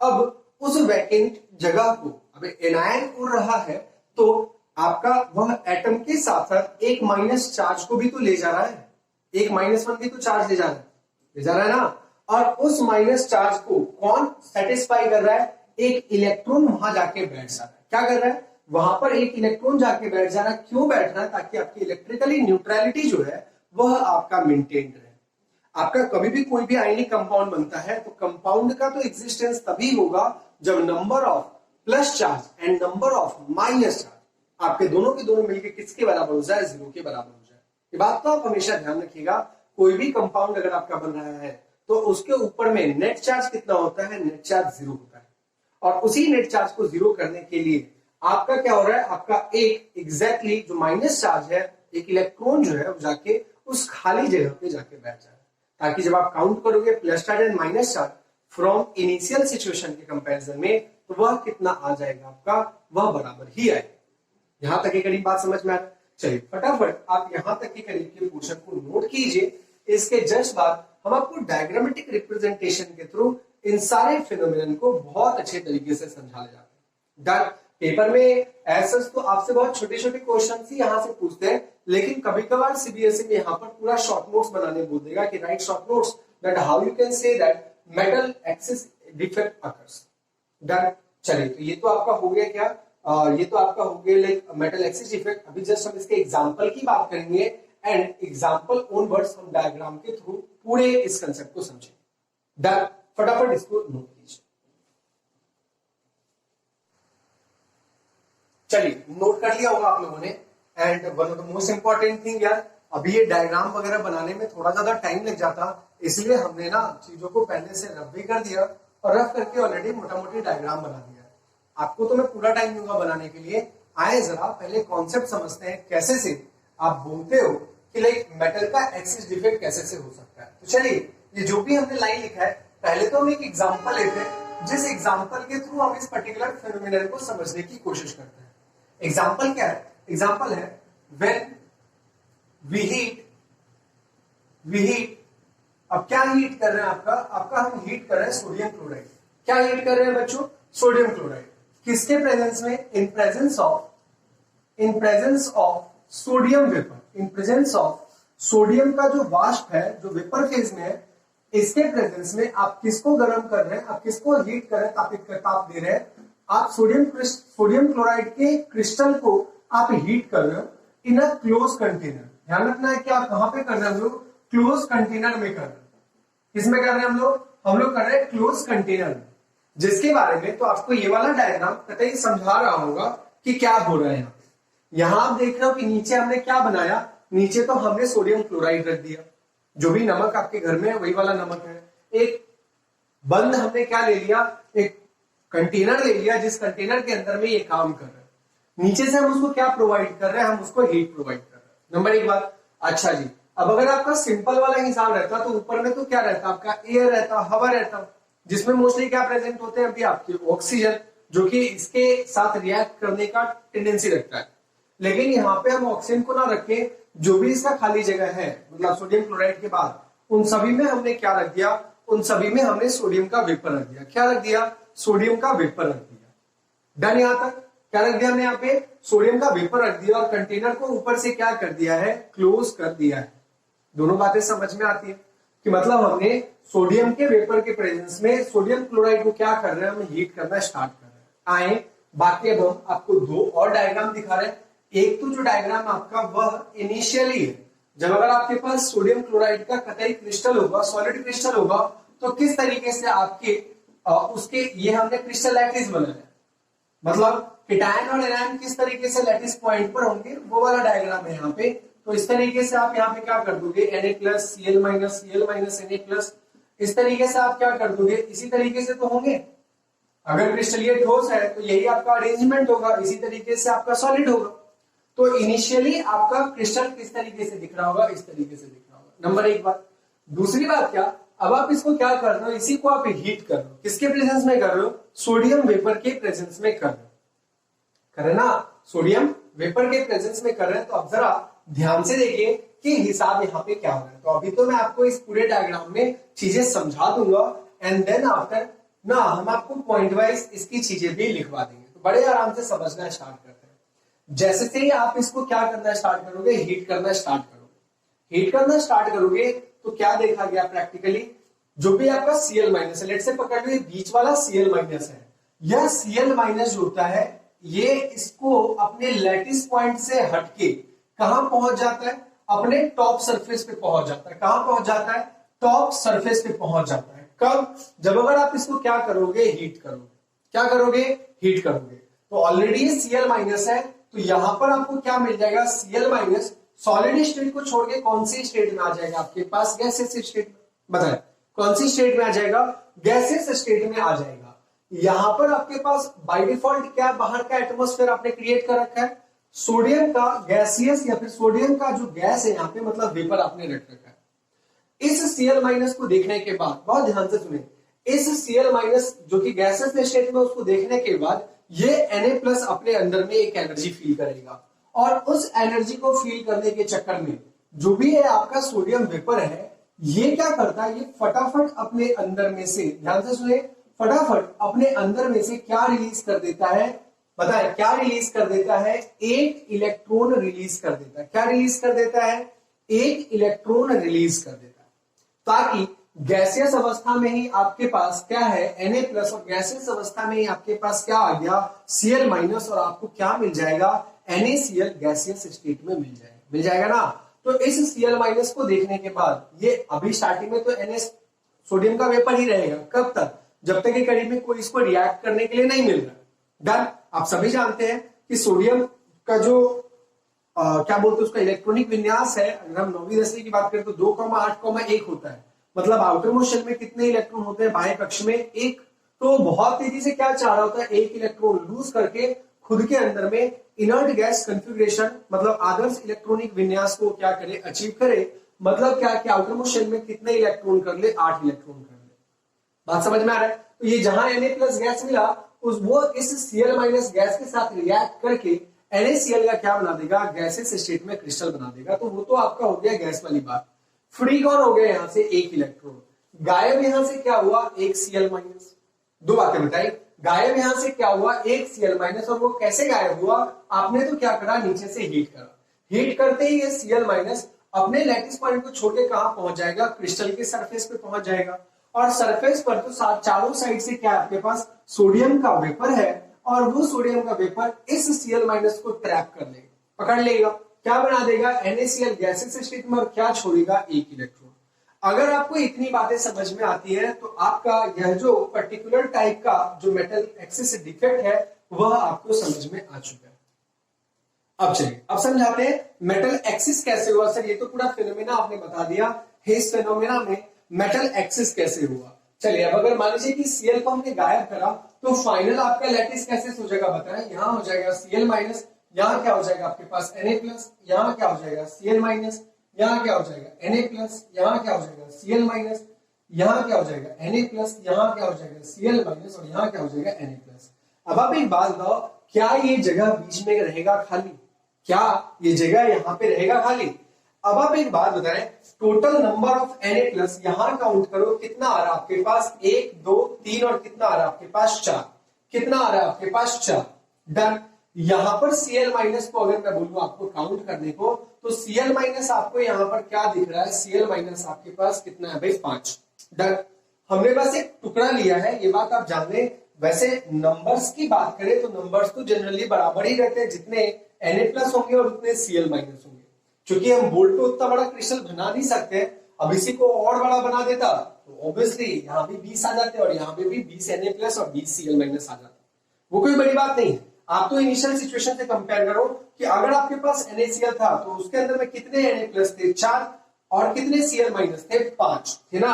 अब उस वैकेंट जगह को, अब एनायन उड़ रहा है तो आपका वह एटम के साथ साथ एक माइनस चार्ज को भी तो ले जा रहा है, एक -1 भी तो चार्ज ले जा रहा है ना। और उस माइनस चार्ज को कौन सेटिस्फाई कर रहा है, एक इलेक्ट्रॉन वहां जाके बैठ जा रहा है। क्या कर रहा है, वहां पर एक इलेक्ट्रॉन जाके बैठ जा रहा है। क्यों बैठ रहा है, ताकि आपकी इलेक्ट्रिकली न्यूट्रलिटी जो है वह आपका मेंटेन रहे। आपका कभी भी कोई भी आयनिक कंपाउंड बनता है तो कंपाउंड का तो एग्जिस्टेंस तभी होगा जब number of plus charge and number of minus charge आपके दोनों के दोनों मिलकर किसके बराबर हो जाए, 0 के बराबर हो जाए। ये बात तो आप हमेशा ध्यान रखिएगा, कोई भी कंपाउंड अगर आपका बन रहा है तो उसके ऊपर में नेट चार्ज कितना होता है, नेट चार्ज 0 होता है। और उसी नेट चार्ज को 0 करने के लिए आपका क्या हो रहा है, आपका एक एग्जैक्टली जो माइनस चार्ज है एक इलेक्ट्रॉन जो है वो जाके उस खाली जगह पे जाके बैठ जाए, ताकि जब आप काउंट करोगे plus charge and minus charge from initial situation के कंपैरिजन में, तो वह कितना आ जाएगा आपका, वह बराबर ही आएगा। यहां तक के करीब बात समझ में आ रहा है? चलिए फटाफट आप यहां तक के करीब के पोर्शन को नोट कीजिए। इसके जस्ट बाद हम आपको डायग्रामेटिक रिप्रेजेंटेशन के थ्रू इन सारे फिनोमिनन को बहुत अच्छे तरीके से समझाने जाते हैं। पेपर में ऐसा तो आपसे बहुत छोटे छोटे क्वेश्चन ही यहाँ से पूछते हैं, लेकिन कभी कभार सीबीएसई में यहाँ पर पूरा शॉर्ट नोट्स बनाने बोल देगा कि right short notes that how you can say that metal excess defect occurs. Done. चलिए तो ये तो आपका हो गया क्या, ये तो आपका हो गया लाइक मेटल एक्सिस डिफेक्ट। अभी जस्ट हम इसके एग्जांपल की बात करेंगे एंड एग्जांपल ऑनवर्ड्स हम डायग्राम के थ्रू पूरे इस कंसेप्ट को समझेंगे। डन। फटाफट इसको नोट कीजिए। चलिए नोट कर लिया होगा आप लोगों ने। And one of the most important thing यार, अभी ये डायग्राम वगैरह बनाने में थोड़ा ज्यादा टाइम लग जाता, इसलिए हमने ना चीजों को पहले से रफ भी कर दिया और रफ करके ऑलरेडी मोटा मोटी डायग्राम बना दिया। आपको तो मैं पूरा टाइम दूंगा बनाने के लिए। आए जरा पहले कॉन्सेप्ट समझते हैं, कैसे से आप बोलते हो कि लाइक मेटल का एक्सिस डिफेक्ट कैसे से हो सकता है। तो चलिए ये जो भी हमने लाइन लिखा है, पहले तो हम एक एग्जाम्पल लेते हैं, जिस एग्जाम्पल के थ्रू हम इस पर्टिकुलर फिनोमिनन को समझने की कोशिश करते हैं। एग्जाम्पल क्या है? एग्जाम्पल है व्हेन वी हीट। अब क्या हीट कर रहे हैं आपका हम हीट कर रहे हैं सोडियम क्लोराइड। क्या हीट कर रहे हैं बच्चों? Sodium chloride. किसके प्रेजेंस में? In presence of sodium vapour. In presence of sodium का जो वाष्प है, जो वेपर फेज में है, इसके प्रेजेंस में आप किसको गर्म कर रहे हैं, आप किसको हीट कर रहे हैं, ताप दे रहे हैं, आप सोडियम क्लोराइड के क्रिस्टल को आप हीट कर रहे हो इन अ क्लोज कंटेनर। ध्यान रखना है कि आप कहां पे कर रहे हैं, हम लोग क्लोज कंटेनर में कर रहे हैं। किसमें कर रहे हैं हम लोग कर रहे हैं क्लोज कंटेनर में, जिसके बारे में तो आपको ये वाला डायग्राम कतई समझा रहा होगा कि क्या हो रहा है यहाँ पे। यहां आप देख रहे हो कि नीचे हमने क्या बनाया, नीचे तो हमने सोडियम क्लोराइड रख दिया, जो भी नमक आपके घर में है वही वाला नमक है। एक बंद हमने क्या ले लिया, एक कंटेनर ले लिया, जिस कंटेनर के अंदर में ये काम कर रहा है। नीचे से हम उसको क्या प्रोवाइड कर रहे हैं, हम उसको हीट प्रोवाइड कर रहे हैं। नंबर एक बात। अच्छा जी, अब अगर आपका सिंपल वाला हिसाब रहता तो ऊपर में तो क्या रहता, आपका एयर रहता, हवा रहता, जिसमें मोस्टली क्या प्रेजेंट होते हैं अभी आपके ऑक्सीजन, जो कि इसके साथ रिएक्ट करने का टेंडेंसी रखता है। लेकिन यहाँ पे हम ऑक्सीजन को ना रखें, जो भी इसका खाली जगह है, मतलब सोडियम क्लोराइड के बाद उन सभी में हमने क्या रख दिया, उन सभी में हमने सोडियम का वेपर रख दिया। क्या रख दिया? सोडियम का वेपर रख दिया। डन। यहां तक क्या रख दिया हमने, यहाँ पे सोडियम का वेपर रख दिया और कंटेनर को ऊपर से क्या कर दिया है, क्लोज कर दिया है। दोनों बातें समझ में आती है कि मतलब हमने सोडियम के वेपर के प्रेजेंस में सोडियम क्लोराइड को क्या कर रहे हैं, हम हीट करना स्टार्ट कर रहे हैं। आए बाकी अब हम आपको दो और डायग्राम दिखा रहे हैं। एक तो जो डायग्राम आपका वह इनिशियली है, जब अगर आपके पास सोडियम क्लोराइड का कतई क्रिस्टल होगा, सॉलिड क्रिस्टल होगा, तो किस तरीके से आपके उसके ये हमने क्रिस्टल लैटिस बनाया, मतलब कीटायन और एनायन किस तरीके से लैटिस पॉइंट पर होंगे, वो वाला डायग्राम है यहाँ पे। तो इस तरीके से आप यहाँ पे क्या कर दोगे, Na+, Cl-, Na+, इस तरीके से आप क्या कर दोगे, इसी तरीके से तो होंगे। अगर क्रिस्टल ये ठोस है तो यही आपका अरेंजमेंट होगा, इसी तरीके से आपका सॉलिड होगा। तो इनिशियली आपका क्रिस्टल किस तरीके से दिख रहा होगा, इस तरीके से दिख रहा होगा। नंबर एक बात। दूसरी बात क्या, अब आप इसको क्या कर रहे हो, इसी को आप हीट कर रहे हो। किसके प्रेजेंस में कर रहे हो? सोडियम वेपर के प्रेजेंस में कर रहे हो, करे ना, सोडियम वेपर के प्रेजेंस में कर रहे हैं। तो अब जरा ध्यान से देखिए कि हिसाब यहाँ पे क्या हो रहा है। तो अभी तो मैं आपको इस पूरे डायग्राम में चीजें समझा दूंगा एंड देन आफ्टर ना हम आपको पॉइंट वाइज इसकी चीजें भी लिखवा देंगे, तो बड़े आराम से समझना स्टार्ट करते हैं। जैसे से ही आप इसको क्या करना स्टार्ट करोगे, हीट करना स्टार्ट करोगे। हीट करना स्टार्ट करोगे तो क्या देखा गया प्रैक्टिकली, जो भी आपका Cl- है, लेट से पकड़ लो ये बीच वाला Cl- है, यह Cl- जो होता है ये इसको अपने लैटिस पॉइंट से हटके कहां पहुंच जाता है, अपने टॉप सरफेस पे पहुंच जाता है। कहां पहुंच जाता है? टॉप सरफेस पे पहुंच जाता है। कब? जब अगर आप इसको क्या करोगे, हीट करोगे। क्या करोगे? हीट करोगे। तो ऑलरेडी ये Cl- है, तो यहां पर आपको क्या मिल जाएगा, Cl- सॉलिड स्टेट को छोड़ के कौन सी स्टेट में आ जाएगा आपके पास, गैसियस स्टेट में। बताए कौन सी स्टेट में आ जाएगा, गैसियस स्टेट में आ जाएगा। यहां पर आपके पास बाय डिफॉल्ट क्या बाहर का एटमॉस्फेयर आपने क्रिएट कर रखा है, सोडियम का गैसियस या फिर सोडियम का जो गैस है यहाँ पे मतलब वेपर आपने रख रखा है। इस Cl माइनस को देखने के बाद, बहुत ध्यान से सुने, इस Cl माइनस जो कि गैसेस स्टेट में, उसको देखने के बाद ये Na+ अपने अंदर में एक एनर्जी फील करेगा और उस एनर्जी को फील करने के चक्कर में जो भी है आपका सोडियम वेपर है, ये क्या करता है, ये फटाफट अपने अंदर में से, ध्यान से सुने, फटाफट अपने अंदर में से क्या रिलीज कर देता है, बताए क्या रिलीज कर देता है, एक इलेक्ट्रॉन रिलीज कर देता है। क्या रिलीज कर देता है, एक इलेक्ट्रॉन रिलीज कर देता है, ताकि गैसियस अवस्था में ही आपके पास क्या है, Na+ और गैसियस अवस्था में ही आपके पास क्या आ गया, Cl- और आपको क्या मिल जाएगा, NaCl गैसियस स्टेट में मिल जाएगा ना। तो इस Cl- को देखने के बाद ये अभी स्टार्टिंग में तो Na सोडियम का वेपर ही रहेगा, कब तक, जब तक के करीब में कोई इसको रिएक्ट करने के लिए नहीं मिल रहा। डन। आप सभी जानते हैं कि सोडियम का जो क्या बोलते हैं उसका इलेक्ट्रॉनिक विन्यास है, अगर हम 9वीं 10वीं की बात करें तो 2,8,1 होता है। मतलब आउटर मोस्ट शेल में कितने इलेक्ट्रॉन होते हैं, बाह्य कक्ष में एक। तो बहुत तेजी से क्या चाह रहा होता है, एक इलेक्ट्रॉन लूज करके खुद के अंदर में इनर्ट गैस कॉन्फ़िगरेशन, मतलब आदर्श इलेक्ट्रॉनिक विन्यास को क्या करे, अचीव करे। मतलब क्या कि आउटर मोस्ट शेल में कितने इलेक्ट्रॉन कर ले, 8 इलेक्ट्रॉन कर ले। बात समझ में आ रहा है। तो ये जहां Na+ गैस मिला, वो इस Cl- गैस के साथ रिएक्ट करके NaCl का क्या बना देगा, गैसेस स्टेट में क्रिस्टल बना देगा। तो वो तो आपका हो गया गैस वाली बात। फ्री कौन हो गया यहां से, एक इलेक्ट्रॉन गायब। यहां से क्या हुआ, एक Cl-। दो बातें बताई, गायब यहां से क्या हुआ, एक Cl-। और वो कैसे गायब हुआ, आपने तो क्या करा, नीचे से हीट करा। हीट करते ही ये Cl- अपने लैटिस पॉइंट को छोड़ के कहां पहुंच जाएगा, क्रिस्टल के सरफेस पे पहुंच जाएगा। और सरफेस पर तो चारों साइड से क्या आपके पास सोडियम का वेपर है, और वो सोडियम का वेपर इस Cl- को ट्रैप कर लेगा, पकड़ लेगा। क्या बना देगा, NaCl गैसेस स्टेट में, और क्या छोड़ेगा, एक इलेक्ट्रॉन। अगर आपको इतनी बातें समझ में आती है तो आपका यह जो पर्टिकुलर टाइप का जो मेटल एक्सिस डिफेक्ट है वह आपको समझ में आ चुका है। अब चलिए अब समझाते हैं मेटल एक्सिस कैसे हुआ। सर ये तो पूरा फिनोमेना आपने बता दिया, इस फिनोमेना में मेटल एक्सिस कैसे हुआ। चलिए अब अगर मान लीजिए कि Cl को हमने गायब करा तो फाइनल आपका लैटिस कैसे हो जाएगा, बताएं। यहां हो जाएगा Cl-, यहां क्या हो जाएगा आपके पास Na+, यहां क्या हो जाएगा Cl-, यहां क्या हो जाएगा Na+, यहां क्या हो जाएगा Cl-, यहां क्या हो जाएगा Na+, यहां क्या हो जाएगा Cl-, और यहां क्या हो जाएगा Na+। अब आप एक बात बताओ, क्या ये जगह बीच में रहेगा खाली, क्या ये जगह यहां पे रहेगा खाली। अब आप एक बात बताएं, टोटल नंबर ऑफ Na+ यहां काउंट करो, कितना आ रहा है आपके पास, 1 2 3, और कितना आ रहा है आपके पास 4, कितना आ रहा है आपके पास 4। डन। यहां पर Cl- को अगर मैं बोलूं आपको काउंट करने को, तो Cl- आपको यहां पर क्या दिख रहा है, Cl- आपके पास कितना है भाई, 5। डन। हमने बस एक टुकड़ा लिया है, ये बात आप जान लें। वैसे नंबर्स की बात करें तो नंबर्स तो जनरली बराबर ही रहते हैं, जितने Na+ होंगे और उतने Cl- होंगे। क्योंकि हम बोल्ट को उतना बड़ा क्रिस्टल बना नहीं सकते, अब इसी को और बड़ा बना देता तो ऑब्वियसली यहां भी 20 आ जाते और यहां पे भी 20 Na+ और 20 Cl- आ जाते। वो कोई बड़ी बात नहीं है। आप तो इनिशियल सिचुएशन से कंपेयर करो कि अगर आपके पास NaCl था तो उसके अंदर में कितने Na+ थे, 4, और कितने Cl- थे, 5 थे ना।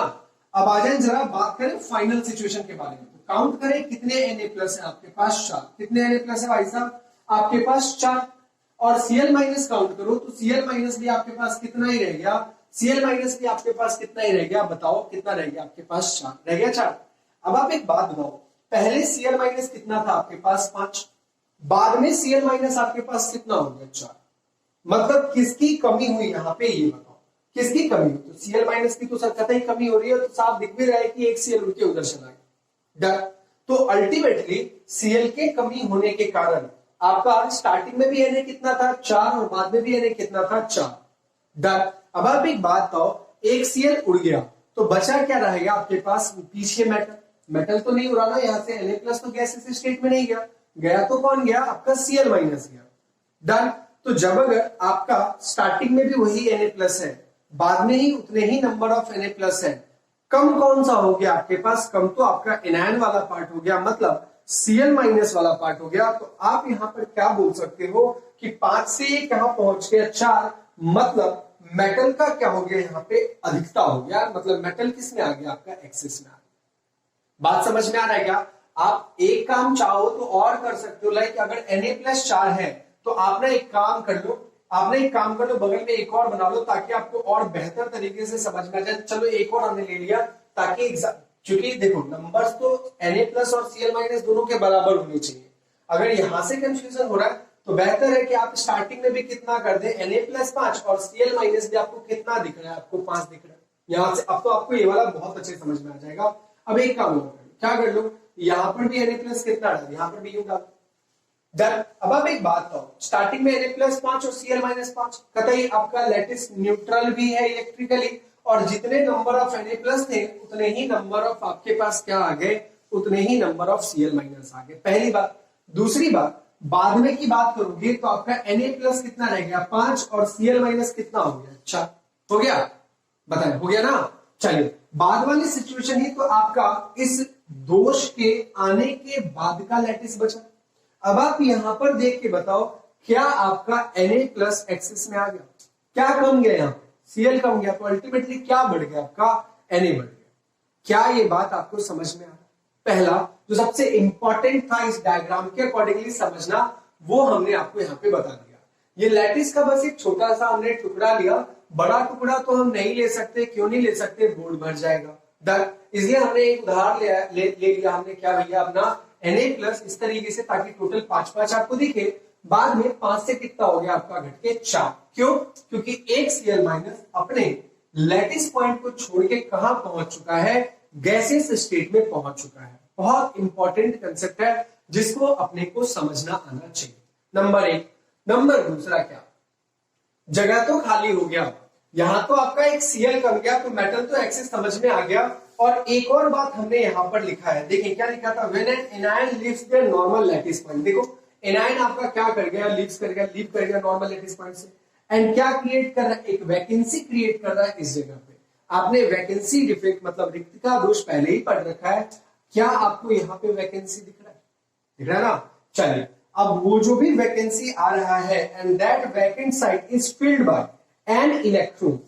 अब आ जाए जरा बात करें फाइनल सिचुएशन के बारे में, तो काउंट करें कितने Na+ है आपके पास, 4। कितने Na+ है भाई साहब आपके पास, 4। और Cl- काउंट करो तो Cl- भी आपके पास कितना ही रह गया, Cl- भी आपके पास कितना ही रह गया, बताओ कितना रह गया आपके पास, 4 रह गया, 4। अब आप एक बात बताओ, पहले Cl- कितना था आपके पास, 5, बाद में Cl- आपके पास कितना हो गया, 4। मतलब किसकी कमी हुई यहां पे, ये बताओ किसकी कमी हुई। तो Cl- की तो सर ही कमी हो रही है, तो साफ दिख भी रहा है कि एक Cl उड़ के उधर चला गया। तो अल्टीमेटली Cl के कमी होने के कारण आपका स्टार्टिंग में भी Na कितना था, 4, और बाद में भी Na कितना था, 4। डन। अब आप एक बात बताओ, एक Cl उड़ गया तो बचा क्या रहेगा आपके पास, पीछे मेटल तो नहीं उड़ा ना, यहां से Na+ तो गैस स्टेट में नहीं गया, गया तो कौन गया, आपका Cl- गया। डन। तो जब अगर आपका स्टार्टिंग में भी वही Na+ है, बाद में ही उतने ही नंबर ऑफ Na+ है, कम कौन सा हो गया आपके पास, कम तो आपका एनायन वाला पार्ट हो गया, मतलब Cl- वाला पार्ट हो गया। तो आप यहां पर क्या बोल सकते हो कि 5 से ये कहां पहुंच गया, 4, मतलब मेटल का क्या हो गया, यहां पे अधिकता हो गया, मतलब मेटल किस में आ गया, आपका एक्सिस में आ गया। बात समझ में आ रहा है क्या। आप एक काम चाहो तो और कर सकते हो, लाइक अगर Na+4 है तो आपने एक काम कर लो, बगल में एक और बना लो ताकि आपको और बेहतर तरीके से समझ में आ जाए। चलो एक और हमने ले लिया ताकि एग्जाम, क्योंकि देखो नंबर्स तो Na+ और Cl- दोनों के बराबर होने चाहिए। अगर यहां से कंफ्यूजन हो रहा है तो बेहतर है कि आप स्टार्टिंग में भी कितना कर दे, Na+5 और Cl- भी आपको कितना दिख रहा है, आपको 5 दिख रहा है यहां से। अब तो आपको ये वाला बहुत अच्छे समझ में आ जाएगा। अब एक काम और क्या कर लो, यहां पर भी Na+ कितना डाल, यहां पर भी यू डाल। अब आप एक बात कहो, स्टार्टिंग में Na+5 और Cl-5 कतई आपका लैटिस न्यूट्रल भी है इलेक्ट्रिकली, और जितने नंबर ऑफ Na+ थे उतने ही नंबर ऑफ आपके पास क्या आ गए, उतने ही नंबर ऑफ Cl- आ गए, पहली बात। दूसरी बात, बाद में की बात करोगे तो आपका Na+ कितना रह गया 5 और Cl- कितना हो गया, अच्छा हो गया, बताए हो गया ना। चलिए बाद वाली सिचुएशन ही तो आपका इस दोष के आने के बाद का लैटिस बचा। अब आप यहां पर देख के बताओ क्या आपका Na+ एक्सिस में आ गया, क्या कम गया, यहां Cl कम गया, तो अल्टीमेटली क्या बढ़ गया, आपका Na बढ़ गया। क्या ये बात आपको समझ में आ रहा है? पहला जो सबसे इंपॉर्टेंट था इस डायग्राम के अकॉर्डिंगली समझना, वो हमने आपको यहां पे बता दिया। ये लैटिस का बस एक छोटा सा हमने टुकड़ा लिया, बड़ा टुकड़ा तो हम नहीं ले सकते, क्यों नहीं ले सकते, बोर्ड भर जाएगा इसलिए हमने एक उदाहरण ले लिया हमने, क्या भैया अपना Na+ इस तरीके से, ताकि टोटल 5 आपको दिखे। बाद में 5 से कितना हो गया आपका घट के 4, क्यों, क्योंकि एक Cl- अपने लैटिस पॉइंट को छोड़ के कहां पहुंच चुका है, गैसियस स्टेट में पहुंच चुका है। बहुत इंपॉर्टेंट कंसेप्ट है जिसको अपने को समझना आना चाहिए, नंबर 1। नंबर दूसरा क्या, जगह तो खाली हो गया, यहां तो आपका एक Cl कम गया, तो मेटल तो एक्सिस समझ में आ गया। और एक और बात हमने यहां पर लिखा है, देखिए क्या लिखा था, when an anion leaves there normal lattice point. देखो एनायन आपका क्या कर गया, लीव कर गया नॉर्मल लैटिस पॉइंट से, एंड क्या क्रिएट कर रहा है, एक वैकेंसी क्रिएट कर रहा है इस जगह पे। आपने वैकेंसी डिफेक्ट मतलब रिक्तता दोष पहले ही पढ़ रखा है, क्या आपको यहां पे वैकेंसी दिख रहा है, दिख रहा है ना। चलिए अब वो जो भी वैकेंसी आ रहा है, and that vacant site is filled by an electron,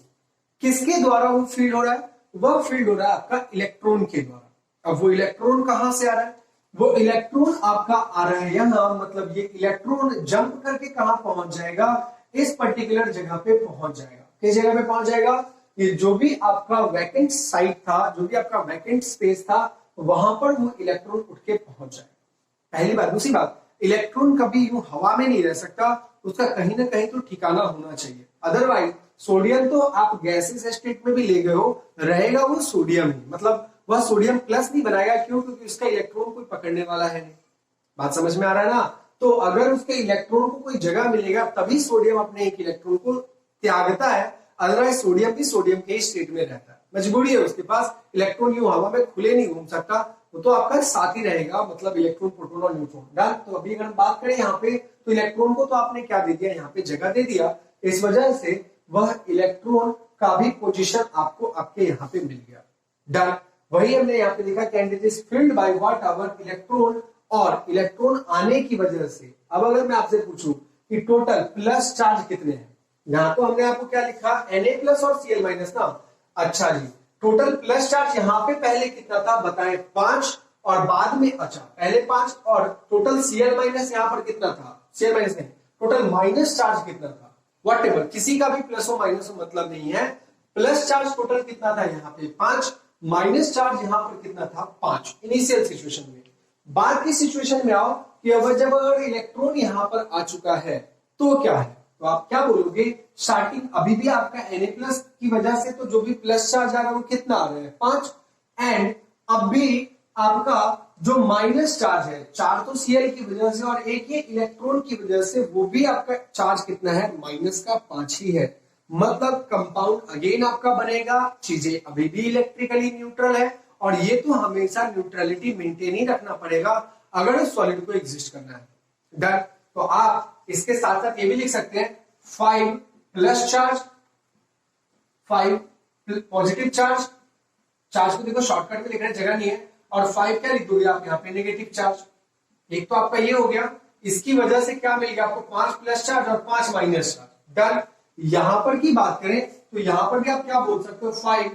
किसके द्वारा वो फील्ड हो रहा है, वह फील्ड हो रहा है आपका इलेक्ट्रॉन के द्वारा। अब वो इलेक्ट्रॉन कहां से आ रहा है, वो इलेक्ट्रॉन आपका आ रहा है यहां, मतलब ये इलेक्ट्रॉन जंप करके कहां पहुंच जाएगा, इस पर्टिकुलर जगह पे पहुंच जाएगा। किस जगह पे पहुंच जाएगा, ये जो भी आपका वैकेंट साइट था, जो भी आपका वैकेंट स्पेस था, वहां पर वो इलेक्ट्रॉन उठ के पहुंच जाएगा, पहली बात। दूसरी बात, इलेक्ट्रॉन कभी यूं हवा में नहीं रह सकता, उसका कहीं ना कहीं तो ठिकाना होना चाहिए, अदरवाइज सोडियम तो आप गैसेस स्टेट में भी ले गए हो, रहेगा वो सोडियम ही, मतलब वह सोडियम प्लस नहीं बनाएगा, क्यों, क्योंकि उसका इलेक्ट्रॉन कोई पकड़ने वाला है नहीं। बात समझ में आ रहा है ना। तो अगर उसके इलेक्ट्रॉन को कोई जगह मिलेगा तभी सोडियम अपने एक इलेक्ट्रॉन को त्यागता है, अदरवाइज सोडियम भी सोडियम के स्टेट में रहता है, मजबूरी है उसके पास, इलेक्ट्रॉन यूं हवा में खुले नहीं घूम सकता, वो तो आपका साथ ही रहेगा, मतलब इलेक्ट्रॉन प्रोटॉन और न्यूट्रॉन डन। तो अभी अगर हम बात करें यहाँ पे, तो इलेक्ट्रॉन को तो आपने क्या दे दिया, यहाँ पे जगह दे दिया, इस वजह से वह इलेक्ट्रॉन का भी पोजीशन आपको आपके यहाँ पे मिल गया, डन। वही हमने यहाँ पे लिखा, candidate is filled by what ever electron, और इलेक्ट्रॉन आने की वजह से। अब अगर मैं आपसे पूछूं कि टोटल प्लस चार्ज कितने हैं, यहां तो हमने आपको क्या लिखा, Na+ और Cl- ना, अच्छा जी, टोटल प्लस चार्ज यहां पे पहले कितना था बताएं, 5, और बाद में, अच्छा पहले 5, और टोटल Cl- यहां पर कितना था, Cl- नहीं, टोटल माइनस चार्ज कितना था, व्हाटएवर, किसी का भी प्लस हो माइनस हो मतलब नहीं है, प्लस चार्ज टोटल कितना था यहाँ पे 5, माइनस चार्ज यहां पर कितना था 5, इनिशियल सिचुएशन में। बाद की सिचुएशन में आओ कि अब जब अगर इलेक्ट्रॉन यहां पर आ चुका है तो क्या है, तो आप क्या बोलोगे, स्टार्टिंग अभी भी आपका Na+ की वजह से तो जो भी प्लस चार्ज आ रहा है वो कितना आ रहा है 5, एंड अब भी आपका जो माइनस चार्ज है, 4 तो Cl की वजह से और एक ही इलेक्ट्रॉन की वजह से, वो भी आपका चार्ज कितना है, माइनस का 5 ही है, मतलब कंपाउंड अगेन आपका बनेगा, चीजें अभी भी इलेक्ट्रिकली न्यूट्रल है, और ये तो हमेशा न्यूट्रलिटी मेंटेन ही रखना पड़ेगा अगर इस सॉलिड को एग्जिस्ट करना है, डन। तो आप इसके साथ साथ ये भी लिख सकते हैं 5 plus charge, 5 positive charge, charge को देखो शॉर्टकट में लिखने जगह नहीं है, और 5 क्या लिख दोगे आप यहाँ पे, नेगेटिव चार्ज। एक तो आपका ये हो गया, इसकी वजह से क्या मिल गया आपको, 5 प्लस चार्ज और 5 माइनस चार्ज, डन। यहां पर की बात करें तो यहां पर भी आप क्या बोल सकते हो, 5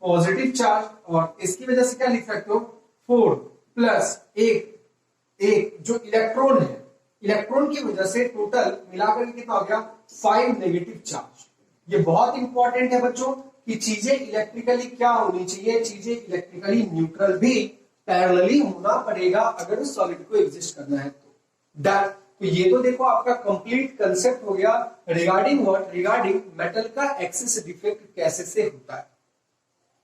पॉजिटिव चार्ज, और इसकी वजह से क्या लिख सकते हो, 4 प्लस एक जो इलेक्ट्रॉन है, इलेक्ट्रॉन की वजह से टोटल मिलाकर के कितना हो गया 5 नेगेटिव चार्ज। ये बहुत इंपॉर्टेंट है बच्चों कि चीजें इलेक्ट्रिकली क्या होनी चाहिए, चीजें इलेक्ट्रिकली न्यूट्रल भी पैरेलली होना पड़ेगा अगर उस सॉलिड को एग्जिस्ट करना है तो। डन। तो ये तो देखो आपका कंप्लीट कंसेप्ट हो गया रिगार्डिंग व्हाट, रिगार्डिंग मेटल का एक्सिस डिफेक्ट कैसे से होता है।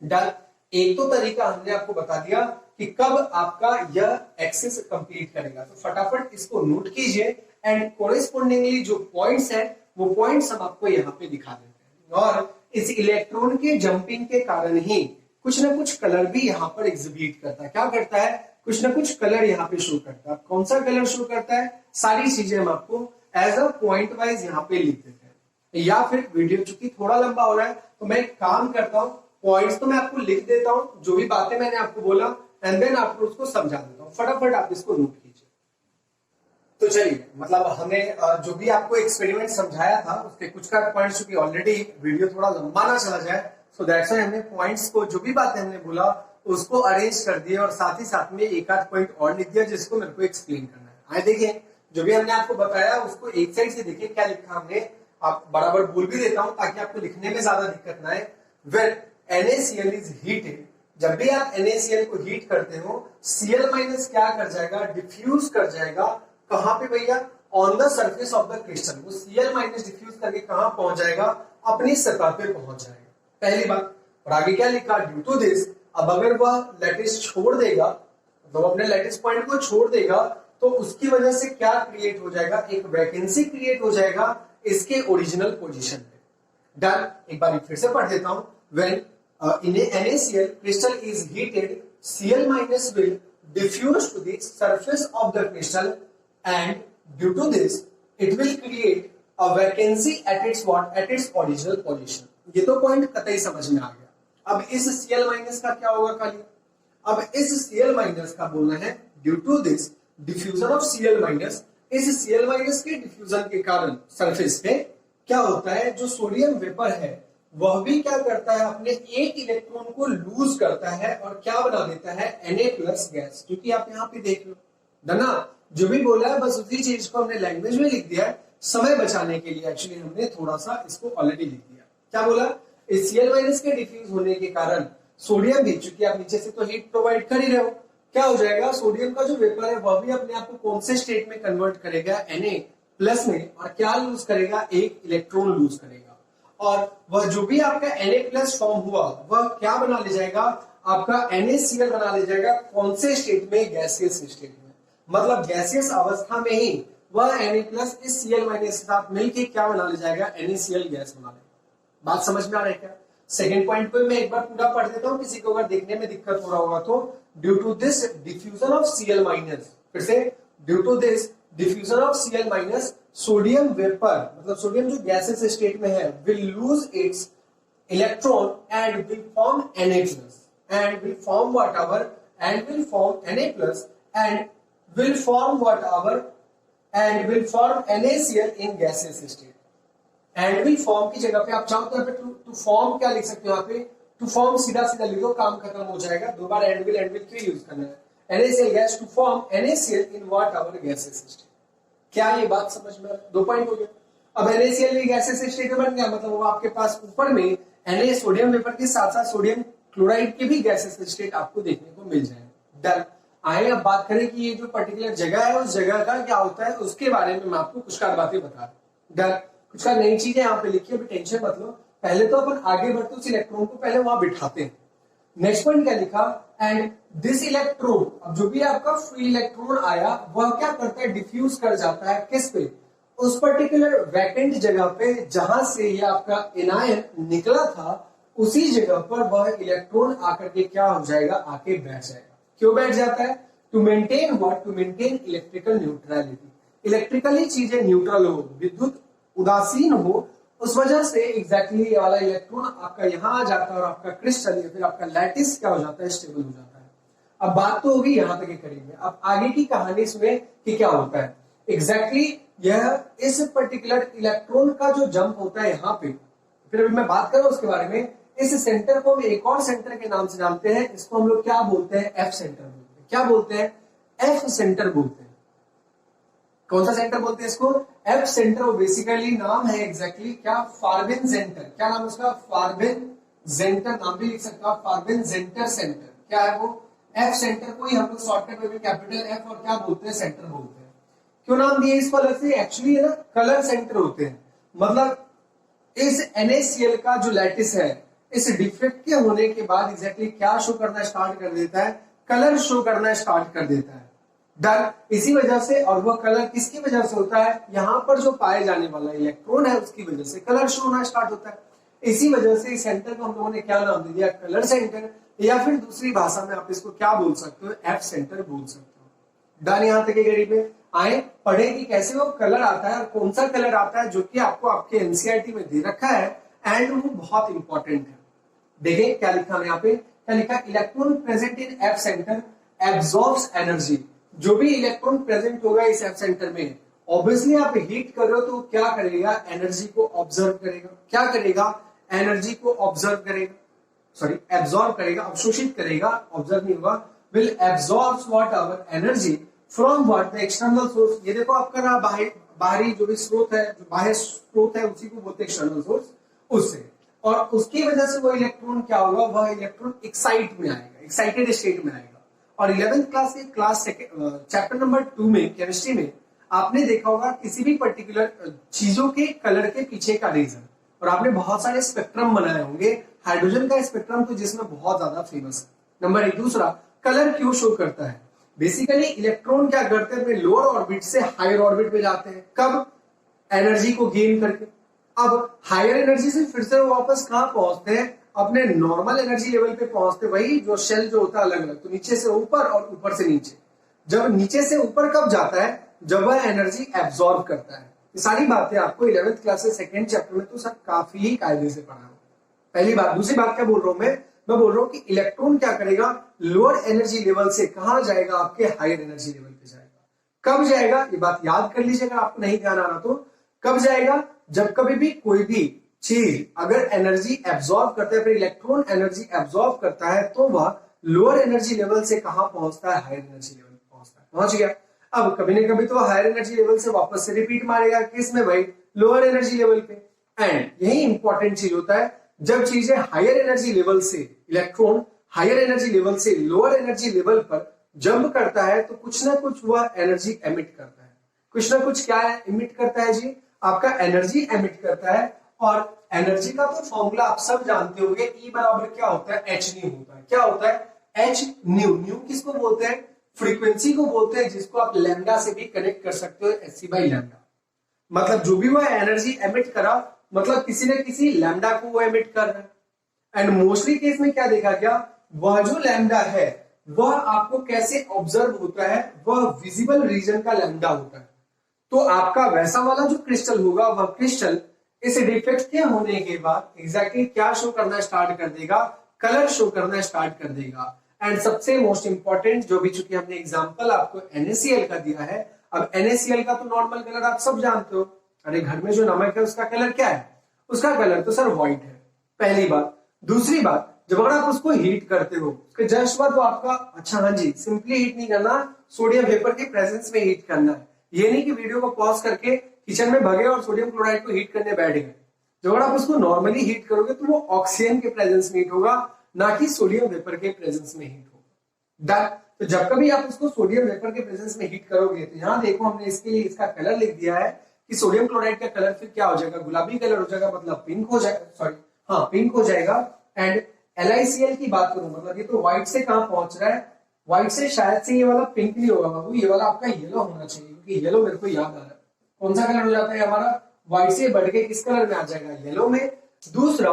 डन। एक तो तरीका हमने आपको बता दिया कि कब आपका यह एक्सिस कंप्लीट करेगा, तो फटाफट इसको नोट कीजिए एंड कोरेस्पोंडिंगली जो पॉइंट्स है वो पॉइंट्स हम आपको यहाँ पे दिखा देते हैं। और इस इलेक्ट्रॉन के जंपिंग के कारण ही कुछ ना कुछ कलर भी यहाँ पर एग्जिबिट करता है। क्या करता है, कुछ ना कुछ कलर यहाँ पे शो करता है। कौन सा कलर शो करता है, सारी चीजें हम आपको एज अ पॉइंट वाइज यहाँ पे लिख देते हैं। या फिर वीडियो चूंकि थोड़ा लंबा हो रहा है तो मैं एक काम करता हूँ, पॉइंट्स तो मैं आपको लिख देता हूँ, जो भी बातें मैंने आपको बोला एंड देन आपको उसको समझा देता हूँ। फटाफट आप इसको नोट कीजिए। तो चलिए, मतलब हमने जो भी आपको एक्सपेरिमेंट समझाया था उसके कुछ का पॉइंट्स, क्योंकि ऑलरेडी वीडियो थोड़ा लंबा ना चला जाए, सो दैट्स व्हाई हमने पॉइंट्स को, जो भी बातें हमने बोला उसको अरेंज कर दिया और साथ ही साथ में एक आध पॉइंट और लिख दिया जिसको मेरे को एक्सप्लेन करना है। आए देखिए, जो भी हमने आपको बताया उसको एक साइड से देखिए क्या लिखा हमने, आप बराबर बोल भी देता हूं ताकि आपको लिखने में ज्यादा दिक्कत ना आए। व्हेन NaCl इज हीटेड, जब भी आप NaCl को हीट करते हो Cl माइनस क्या कर जाएगा, डिफ्यूज कर जाएगा। कहां पे भैया, on the surface of the crystal. वो Cl माइनस डिफ्यूज करके कहां पहुंच जाएगा, अपनी सतह पे पहुंच जाएगा। पहली बात। और आगे क्या लिखा, ड्यू टू दिस, अब अगर वह लैटिस छोड़ देगा, तो अपने लैटिस पॉइंट को छोड़ देगा तो उसकी वजह से क्या क्रिएट हो जाएगा, एक वैकेंसी क्रिएट हो जाएगा इसके ओरिजिनल पोजीशन पे। डन। एक बार फिर से पढ़ देता हूं। When in a NaCl crystal is heated, Cl minus will diffuse to the surface of the crystal and due to this it will create a vacancy at its what, at its original position। ये तो point कतई समझ में आ गया। अब इस Cl minus का क्या होगा खाली, अब इस Cl माइनस का बोलना है due to this diffusion of Cl minus. इस Cl माइनस के डिफ्यूजन के कारण सरफेस पे क्या होता है, जो सोडियम वेपर है वह भी क्या करता है, अपने एक इलेक्ट्रॉन को लूज करता है और क्या बना देता है, Na प्लस गैस। क्योंकि आप यहाँ पे देख लो ना, जो भी बोला है बस उसी चीज को हमने लैंग्वेज में लिख दिया है समय बचाने के लिए। एक्चुअली हमने थोड़ा सा इसको ऑलरेडी लिख दिया। क्या बोला, इस Cl माइनस के डिफ्यूज होने के कारण सोडियम भी, चूंकि आप नीचे से तो हीट प्रोवाइड कर ही रहे हो, क्या हो जाएगा, सोडियम का जो वेपर है वह भी अपने आप को कौन से स्टेट में कन्वर्ट करेगा, Na प्लस में, और क्या लूज करेगा, एक इलेक्ट्रॉन लूज करेगा। और वह जो भी आपका Na प्लस फॉर्म हुआ वह क्या बना ले जाएगा, आपका NaCl बना ले जाएगा। कौन से स्टेट में, गैसियस स्टेट में। मतलब गैसियस अवस्था में ही वह Na प्लस इस Cl माइनस के साथ मिलकर क्या बना ले जाएगा, NaCl गैस बना लेगा। बात समझ में आ रहा है क्या। सेकेंड पॉइंट पे मैं एक बार पूरा पढ़ देता हूं, किसी को अगर देखने में दिक्कत हो रहा होगा तो। Due to this diffusion of Cl minus, फिर से due to this diffusion of Cl minus, sodium vapour, मतलब सोडियम जो गैसेस स्टेट में है, will lose its electron and will form Na plus and will form whatever and will form Na plus and will form whatever and will form NaCl in gaseous state. And will form की जगह पे आप चाहो तो to form क्या लिख सकते हो, यहाँ पे टू फॉर्म सीधा सीधा लिख दो, काम खत्म हो जाएगा। दो बार एंड विल क्यों यूज करना है, NaCl gas to form NaCl in whatever gaseous state. क्या ये बात समझ में, दो पॉइंट हो गया। अब NaCl भी गैसेस स्टेट में बन गया, मतलब वो आपके पास ऊपर में Na सोडियम वेपर के साथ साथ सोडियम क्लोराइड के भी गैसेस स्टेट आपको देखने को मिल जाएगा। डन। आइए अब बात करें कि ये जो पर्टिकुलर जगह है उस जगह का क्या होता है, उसके बारे में मैं आपको कुछ बातें बता रहा हूं। डन। कुछ नई चीजें यहाँ पे लिखी, अभी टेंशन मत लो। पहले तो अपन आगे बढ़ते उस इलेक्ट्रॉन को पहले वहां बिठाते हैं। नेक्स्ट पॉइंट क्या लिखा, एंड दिस इलेक्ट्रॉन, अब जो भी आपका फ्री इलेक्ट्रॉन आया वह क्या करता है, डिफ्यूज कर जाता है किस पे, उस पर्टिकुलर वैकेंट जगह पे जहां से ये आपका एनायन निकला था, उसी जगह पर वह इलेक्ट्रॉन आकर के क्या हो जाएगा, आके बैठ जाएगा। क्यों बैठ जाता है, to maintain what, to maintain electrical neutrality. Electrically चीजें न्यूट्रल हो, विद्युत उदासीन हो, उस वजह से एग्जैक्टली ये वाला इलेक्ट्रॉन आपका यहां आ जाता है और आपका क्रिस्टल या फिर आपका लैटिस क्या हो जाता है, स्टेबल हो जाता है। अब बात तो होगी यहां तक करेंगे, अब आगे की कहानी इसमें कि क्या होता है एग्जैक्टली। यह इस पर्टिकुलर इलेक्ट्रॉन का जो जंप होता है यहाँ पे, फिर अभी मैं बात कर रहा हूं उसके बारे में। इस सेंटर को हम एक और सेंटर के नाम से जानते हैं, इसको हम लोग क्या बोलते हैं, एफ सेंटर बोलते हैं। क्या बोलते हैं, एफ सेंटर बोलते हैं। कौन सा सेंटर बोलते हैं इसको? F centre. वो बेसिकली नाम है एग्जैक्टली क्या? फार्बिन सेंटर। क्या नाम उसका? फार्बिन जेंटर, नाम भी लिख सकते हो आप, फार्बिन जेंटर सेंटर। क्या है वो? एफ सेंटर को ही हम लोग शॉर्टकट में कैपिटल एफ और क्या बोलते हैं? सेंटर बोलते हैं। क्यों नाम दिए इसको अलग से? एक्चुअली है ना कलर सेंटर होते हैं। मतलब इस NaCl का जो लैटिस है, इस डिफेक्ट के होने के बाद एग्जैक्टली क्या शो करना स्टार्ट कर देता है? कलर शो करना स्टार्ट कर देता है। डन। इसी वजह से, और वह कलर किसकी वजह से होता है? यहां पर जो पाए जाने वाला इलेक्ट्रॉन है उसकी वजह से कलर शो होना स्टार्ट होता है। इसी वजह से इस सेंटर को हम लोगों ने क्या नाम दे दिया? कलर सेंटर, या फिर दूसरी भाषा में आप इसको क्या बोल सकते हो? एफ सेंटर बोल सकते हो। डन। यहां तक के करीब में आए, पढ़े कि कैसे वो कलर आता है और कौन सा कलर आता है, जो कि आपको आपके एनसीईआरटी में दे रखा है, एंड वो बहुत इंपॉर्टेंट है। देखें क्या लिखा है यहाँ पे? क्या लिखा? Electron present in F centre absorbs energy. जो भी इलेक्ट्रॉन प्रेजेंट होगा इस एफ सेंटर में, ऑब्वियसली आप हीट कर रहे हो तो क्या करेगा? एनर्जी को ऑब्जर्व करेगा। क्या करेगा? एनर्जी को ऑब्जर्व करेगा, सॉरी एब्सॉर्ब करेगा, अवशोषित करेगा, ऑब्जर्व नहीं होगा। Will absorb what? Our energy from what? The external source. ये देखो आपका ना बाहरी जो भी स्रोत है, जो बाह्य स्रोत है, उसी को बोलते हैं एक्सटर्नल सोर्स, उससे। और उसकी वजह से वो इलेक्ट्रॉन क्या होगा? वह इलेक्ट्रॉन एक्साइट में आएगा, एक्साइटेड स्टेट में आएगा। और 11th क्लास के चैप्टर नंबर 2 में केमिस्ट्री में आपने देखा होगा किसी भी पर्टिकुलर चीजों के कलर के पीछे का रीजन, और आपने बहुत सारे स्पेक्ट्रम बनाए होंगे। हाइड्रोजन का स्पेक्ट्रम तो जिसमें बहुत ज्यादा फेमस है। नंबर 1। दूसरा, कलर क्यों शो करता है? बेसिकली इलेक्ट्रॉन क्या करते हैं? अपने लोअर ऑर्बिट से हायर ऑर्बिट में जाते हैं। कब? एनर्जी को गेन करके। अब हायर एनर्जी से फिर से वो वापस कहां पहुंचते हैं? अपने नॉर्मल एनर्जी लेवल पे पहुंचते। वही जो शेल जो होता है अलग अलग, तो नीचे से ऊपर और ऊपर से नीचे। जब नीचे से ऊपर कब जाता है? जब वह एनर्जी एब्सॉर्ब करता है। ये सारी बातें आपको 11th क्लास से सेकेंड चैप्टर में तो सर काफी ही कायदे से पढ़ा। पहली बात। दूसरी बात क्या बोल रहा हूं मैं बोल रहा हूं कि इलेक्ट्रॉन क्या करेगा? लोअर एनर्जी लेवल से कहां जाएगा? आपके हायर एनर्जी लेवल पे जाएगा। कब जाएगा? ये बात याद कर लीजिएगा, आपको नहीं ध्यान आ रहा तो। कब जाएगा? जब कभी भी कोई भी चीज अगर एनर्जी एब्सॉर्ब करता है, फिर इलेक्ट्रॉन एनर्जी एब्सॉर्ब करता है, तो वह लोअर एनर्जी लेवल से कहां पहुंचता है? हायर एनर्जी लेवल पहुंचता है। पहुंच गया। अब कभी ना कभी तो हायर एनर्जी लेवल से वापस से रिपीट मारेगा। किस में भाई? लोअर एनर्जी लेवल पे। एंड यही इंपॉर्टेंट चीज होता है, जब चीजें हायर एनर्जी लेवल से, इलेक्ट्रॉन हायर एनर्जी लेवल से लोअर एनर्जी लेवल पर जंप करता है, तो कुछ ना कुछ वह एनर्जी एमिट करता है। कुछ ना कुछ क्या एमिट करता है जी? आपका एनर्जी एमिट करता है। और एनर्जी का तो फॉर्मूला आप सब जानते होंगे, E बराबर क्या होता है? एच न्यू होता है। क्या होता है? H new. न्यू किसको बोलते हैं? फ्रीक्वेंसी को बोलते हैं, जिसको आप लैम्डा से भी कनेक्ट कर सकते हो, एच बाई लैम्डा। मतलब जो भी वह एनर्जी एमिट करा, मतलब किसी न किसी लैम्डा को वो एमिट कर रहा है। एंड मोस्टली केस में क्या देखा गया? वह जो लैम्डा है वह आपको कैसे ऑब्जर्व होता है? वह विजिबल रीजन का लैम्डा होता है। तो आपका वैसा वाला जो क्रिस्टल होगा, वह क्रिस्टल इस डिफेक्ट के होने के बाद एग्जैक्टली क्या शो करना स्टार्ट कर देगा? कलर शो करना स्टार्ट कर देगा। एंड सबसे मोस्ट इंपॉर्टेंट, जो भी चूंकि हमने एग्जांपल आपको NaCl का दिया है, अब NaCl का तो नॉर्मल कलर आप सब जानते हो। अरे घर में जो नमक है उसका कलर क्या है? उसका कलर तो सर व्हाइट है, पहली बात। दूसरी बात, जब अगर आप उसको हीट करते हो, उसके जस्ट बाद वो आपका, अच्छा हाँ जी, सिंपली हीट नहीं करना, सोडियम वेपर के प्रेजेंस में हीट करना है। ये नहीं कि वीडियो को पॉज करके किचन में भगे और सोडियम क्लोराइड को हीट करने बैठ गए। जब अगर आप उसको नॉर्मली हीट करोगे तो वो ऑक्सीजन के प्रेजेंस में हीट होगा, ना कि सोडियम वेपर के प्रेजेंस में हीट होगा। तो जब कभी आप उसको सोडियम वेपर के प्रेजेंस में हीट करोगे, तो यहाँ देखो हमने इसके लिए इसका कलर लिख दिया है कि सोडियम क्लोराइड का कलर फिर क्या हो जाएगा? गुलाबी कलर हो जाएगा, मतलब पिंक हो जाएगा, सॉरी हाँ पिंक हो जाएगा। एंड LiCl की बात करूं, मतलब ये तो व्हाइट से कहां पहुंच रहा है? व्हाइट से शायद से ये वाला पिंक नहीं होगा बाबू, ये वाला आपका येलो होना चाहिए, क्योंकि येलो मेरे को याद आ रहा है। कौन सा कलर हो जाता है हमारा? व्हाइट से बढ़ के किस कलर में आ जाएगा? येलो में। दूसरा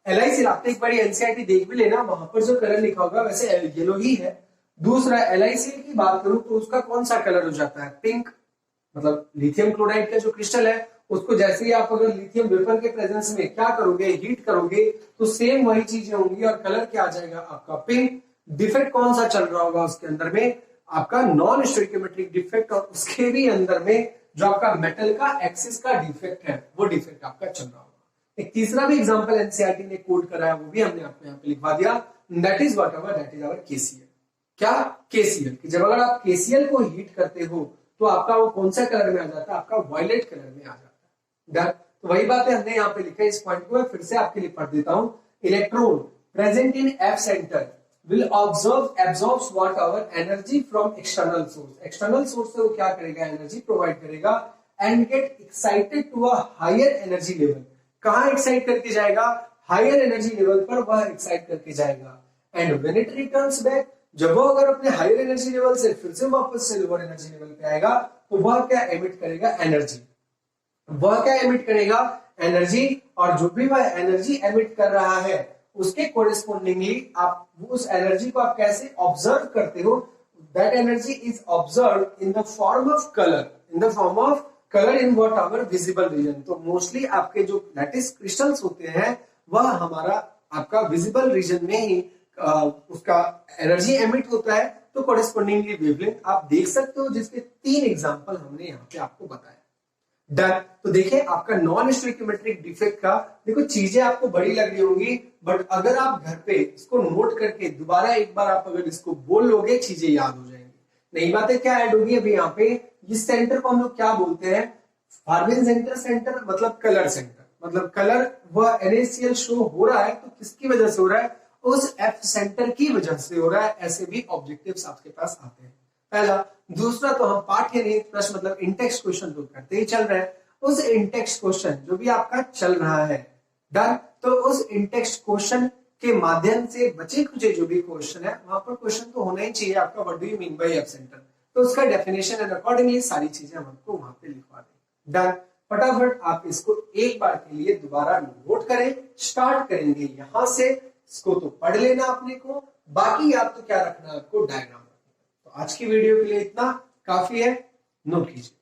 LiCl, आपने एक बार एनसीईआरटी देख भी लेना, वहां पर जो कलर लिखा होगा वैसे येलो ही है। दूसरा LiCl की बात करूं तो उसका कौन सा कलर हो जाता है? पिंक। मतलब लिथियम क्लोराइड का जो क्रिस्टल है उसको जैसे ही आप अगर लिथियम वेपर के प्रेजेंस में क्या करोगे? हीट करोगे, तो सेम वही चीजें होंगी और कलर क्या आ जाएगा? आपका पिंक। डिफेक्ट कौन सा चल रहा होगा उसके अंदर में? आपका नॉन स्टोइकियोमेट्रिक डिफेक्ट, और उसके भी अंदर में जो आपका मेटल का एक्सिस का डिफेक्ट है, वो डिफेक्ट आपका चल रहा होगा। एक तीसरा भी एग्जांपल एनसीईआरटी ने कोड करा है, वो भी हमने आपको यहाँ पे लिखवा दिया। That is whatever, that is our KCl। क्या? KCl। कि जब अगर आप KCl को हीट करते हो तो आपका वो कौन सा कलर में आ जाता है, आपका वायलेट कलर में आ जाता है। डन। तो वही बात है, हमने यहाँ पे लिखा है, इस पॉइंट को मैं फिर से आपके लिए पढ़ देता हूं। Electron present in F centre will absorbs whatever energy from external source. External source से वो क्या करेगा, एनर्जी प्रोवाइड करेगा and get excited to a higher energy level. कहां एक्साइट करके जाएगा, हायर एनर्जी लेवल पर वह एक्साइट करके जाएगा। And when it returns back, जब वो अगर अपने हायर एनर्जी लेवल से फिर से वापस से लोअर एनर्जी लेवल पे आएगा, तो वह क्या एमिट करेगा, एनर्जी। वह क्या एमिट करेगा, एनर्जी। और जो भी वह एनर्जी एमिट कर रहा है उसके कोरेस्पोंडिंगली आप उस एनर्जी को आप कैसे ऑब्जर्व करते हो, that energy is observe in the form of colour, in the form of colour in what our visible region. तो मोस्टली आपके जो लैटिस क्रिस्टल्स होते हैं वह हमारा आपका विजिबल रीजन में ही उसका एनर्जी एमिट होता है। तो कोरेस्पोंडिंगली वेवलेंथ आप देख सकते हो, जिसके 3 एग्जांपल हमने यहाँ पे आपको बताया। डन। तो देखिए आपका नॉन स्टोइकियोमेट्रिक डिफेक्ट का, देखो चीजें आपको बड़ी लग रही होंगी, बट अगर आप घर पे इसको नोट करके दोबारा एक बार आप अगर इसको बोल लोगे, चीजें याद हो जाएंगी। नई बातें क्या ऐड होगी अभी यहाँ पे, इस सेंटर को हम लोग क्या बोलते हैं, फार्बिन सेंटर। सेंटर मतलब कलर सेंटर, मतलब कलर वह NaCl शो हो रहा है तो किसकी वजह से हो रहा है, उस एफ सेंटर की वजह से हो रहा है। ऐसे भी ऑब्जेक्टिव्स आपके पास आते हैं, पहला। दूसरा, तो हम पाठ्य निहित प्रश्न मतलब इंटेक्स्ट क्वेश्चन तो करते ही चल रहे हैं, उस इंटेक्स्ट क्वेश्चन जो भी आपका चल रहा है, डन। तो उस इंटेक्स्ट क्वेश्चन के माध्यम से बचे खुचे जो भी क्वेश्चन है, वहां पर क्वेश्चन तो होना ही चाहिए आपका, what do you mean by F centre, तो उसका डेफिनेशन एंड अकॉर्डिंगली सारी चीजें हम आपको वहां पे लिखवा देंगे। डन। फटाफट आप इसको एक बार के लिए दोबारा नोट करें, स्टार्ट करेंगे यहां से। इसको तो पढ़ लेना अपने को, बाकी आप तो क्या रखना, आपको डायग्राम रखना। तो आज की वीडियो के लिए इतना काफी है, नोट कीजिए।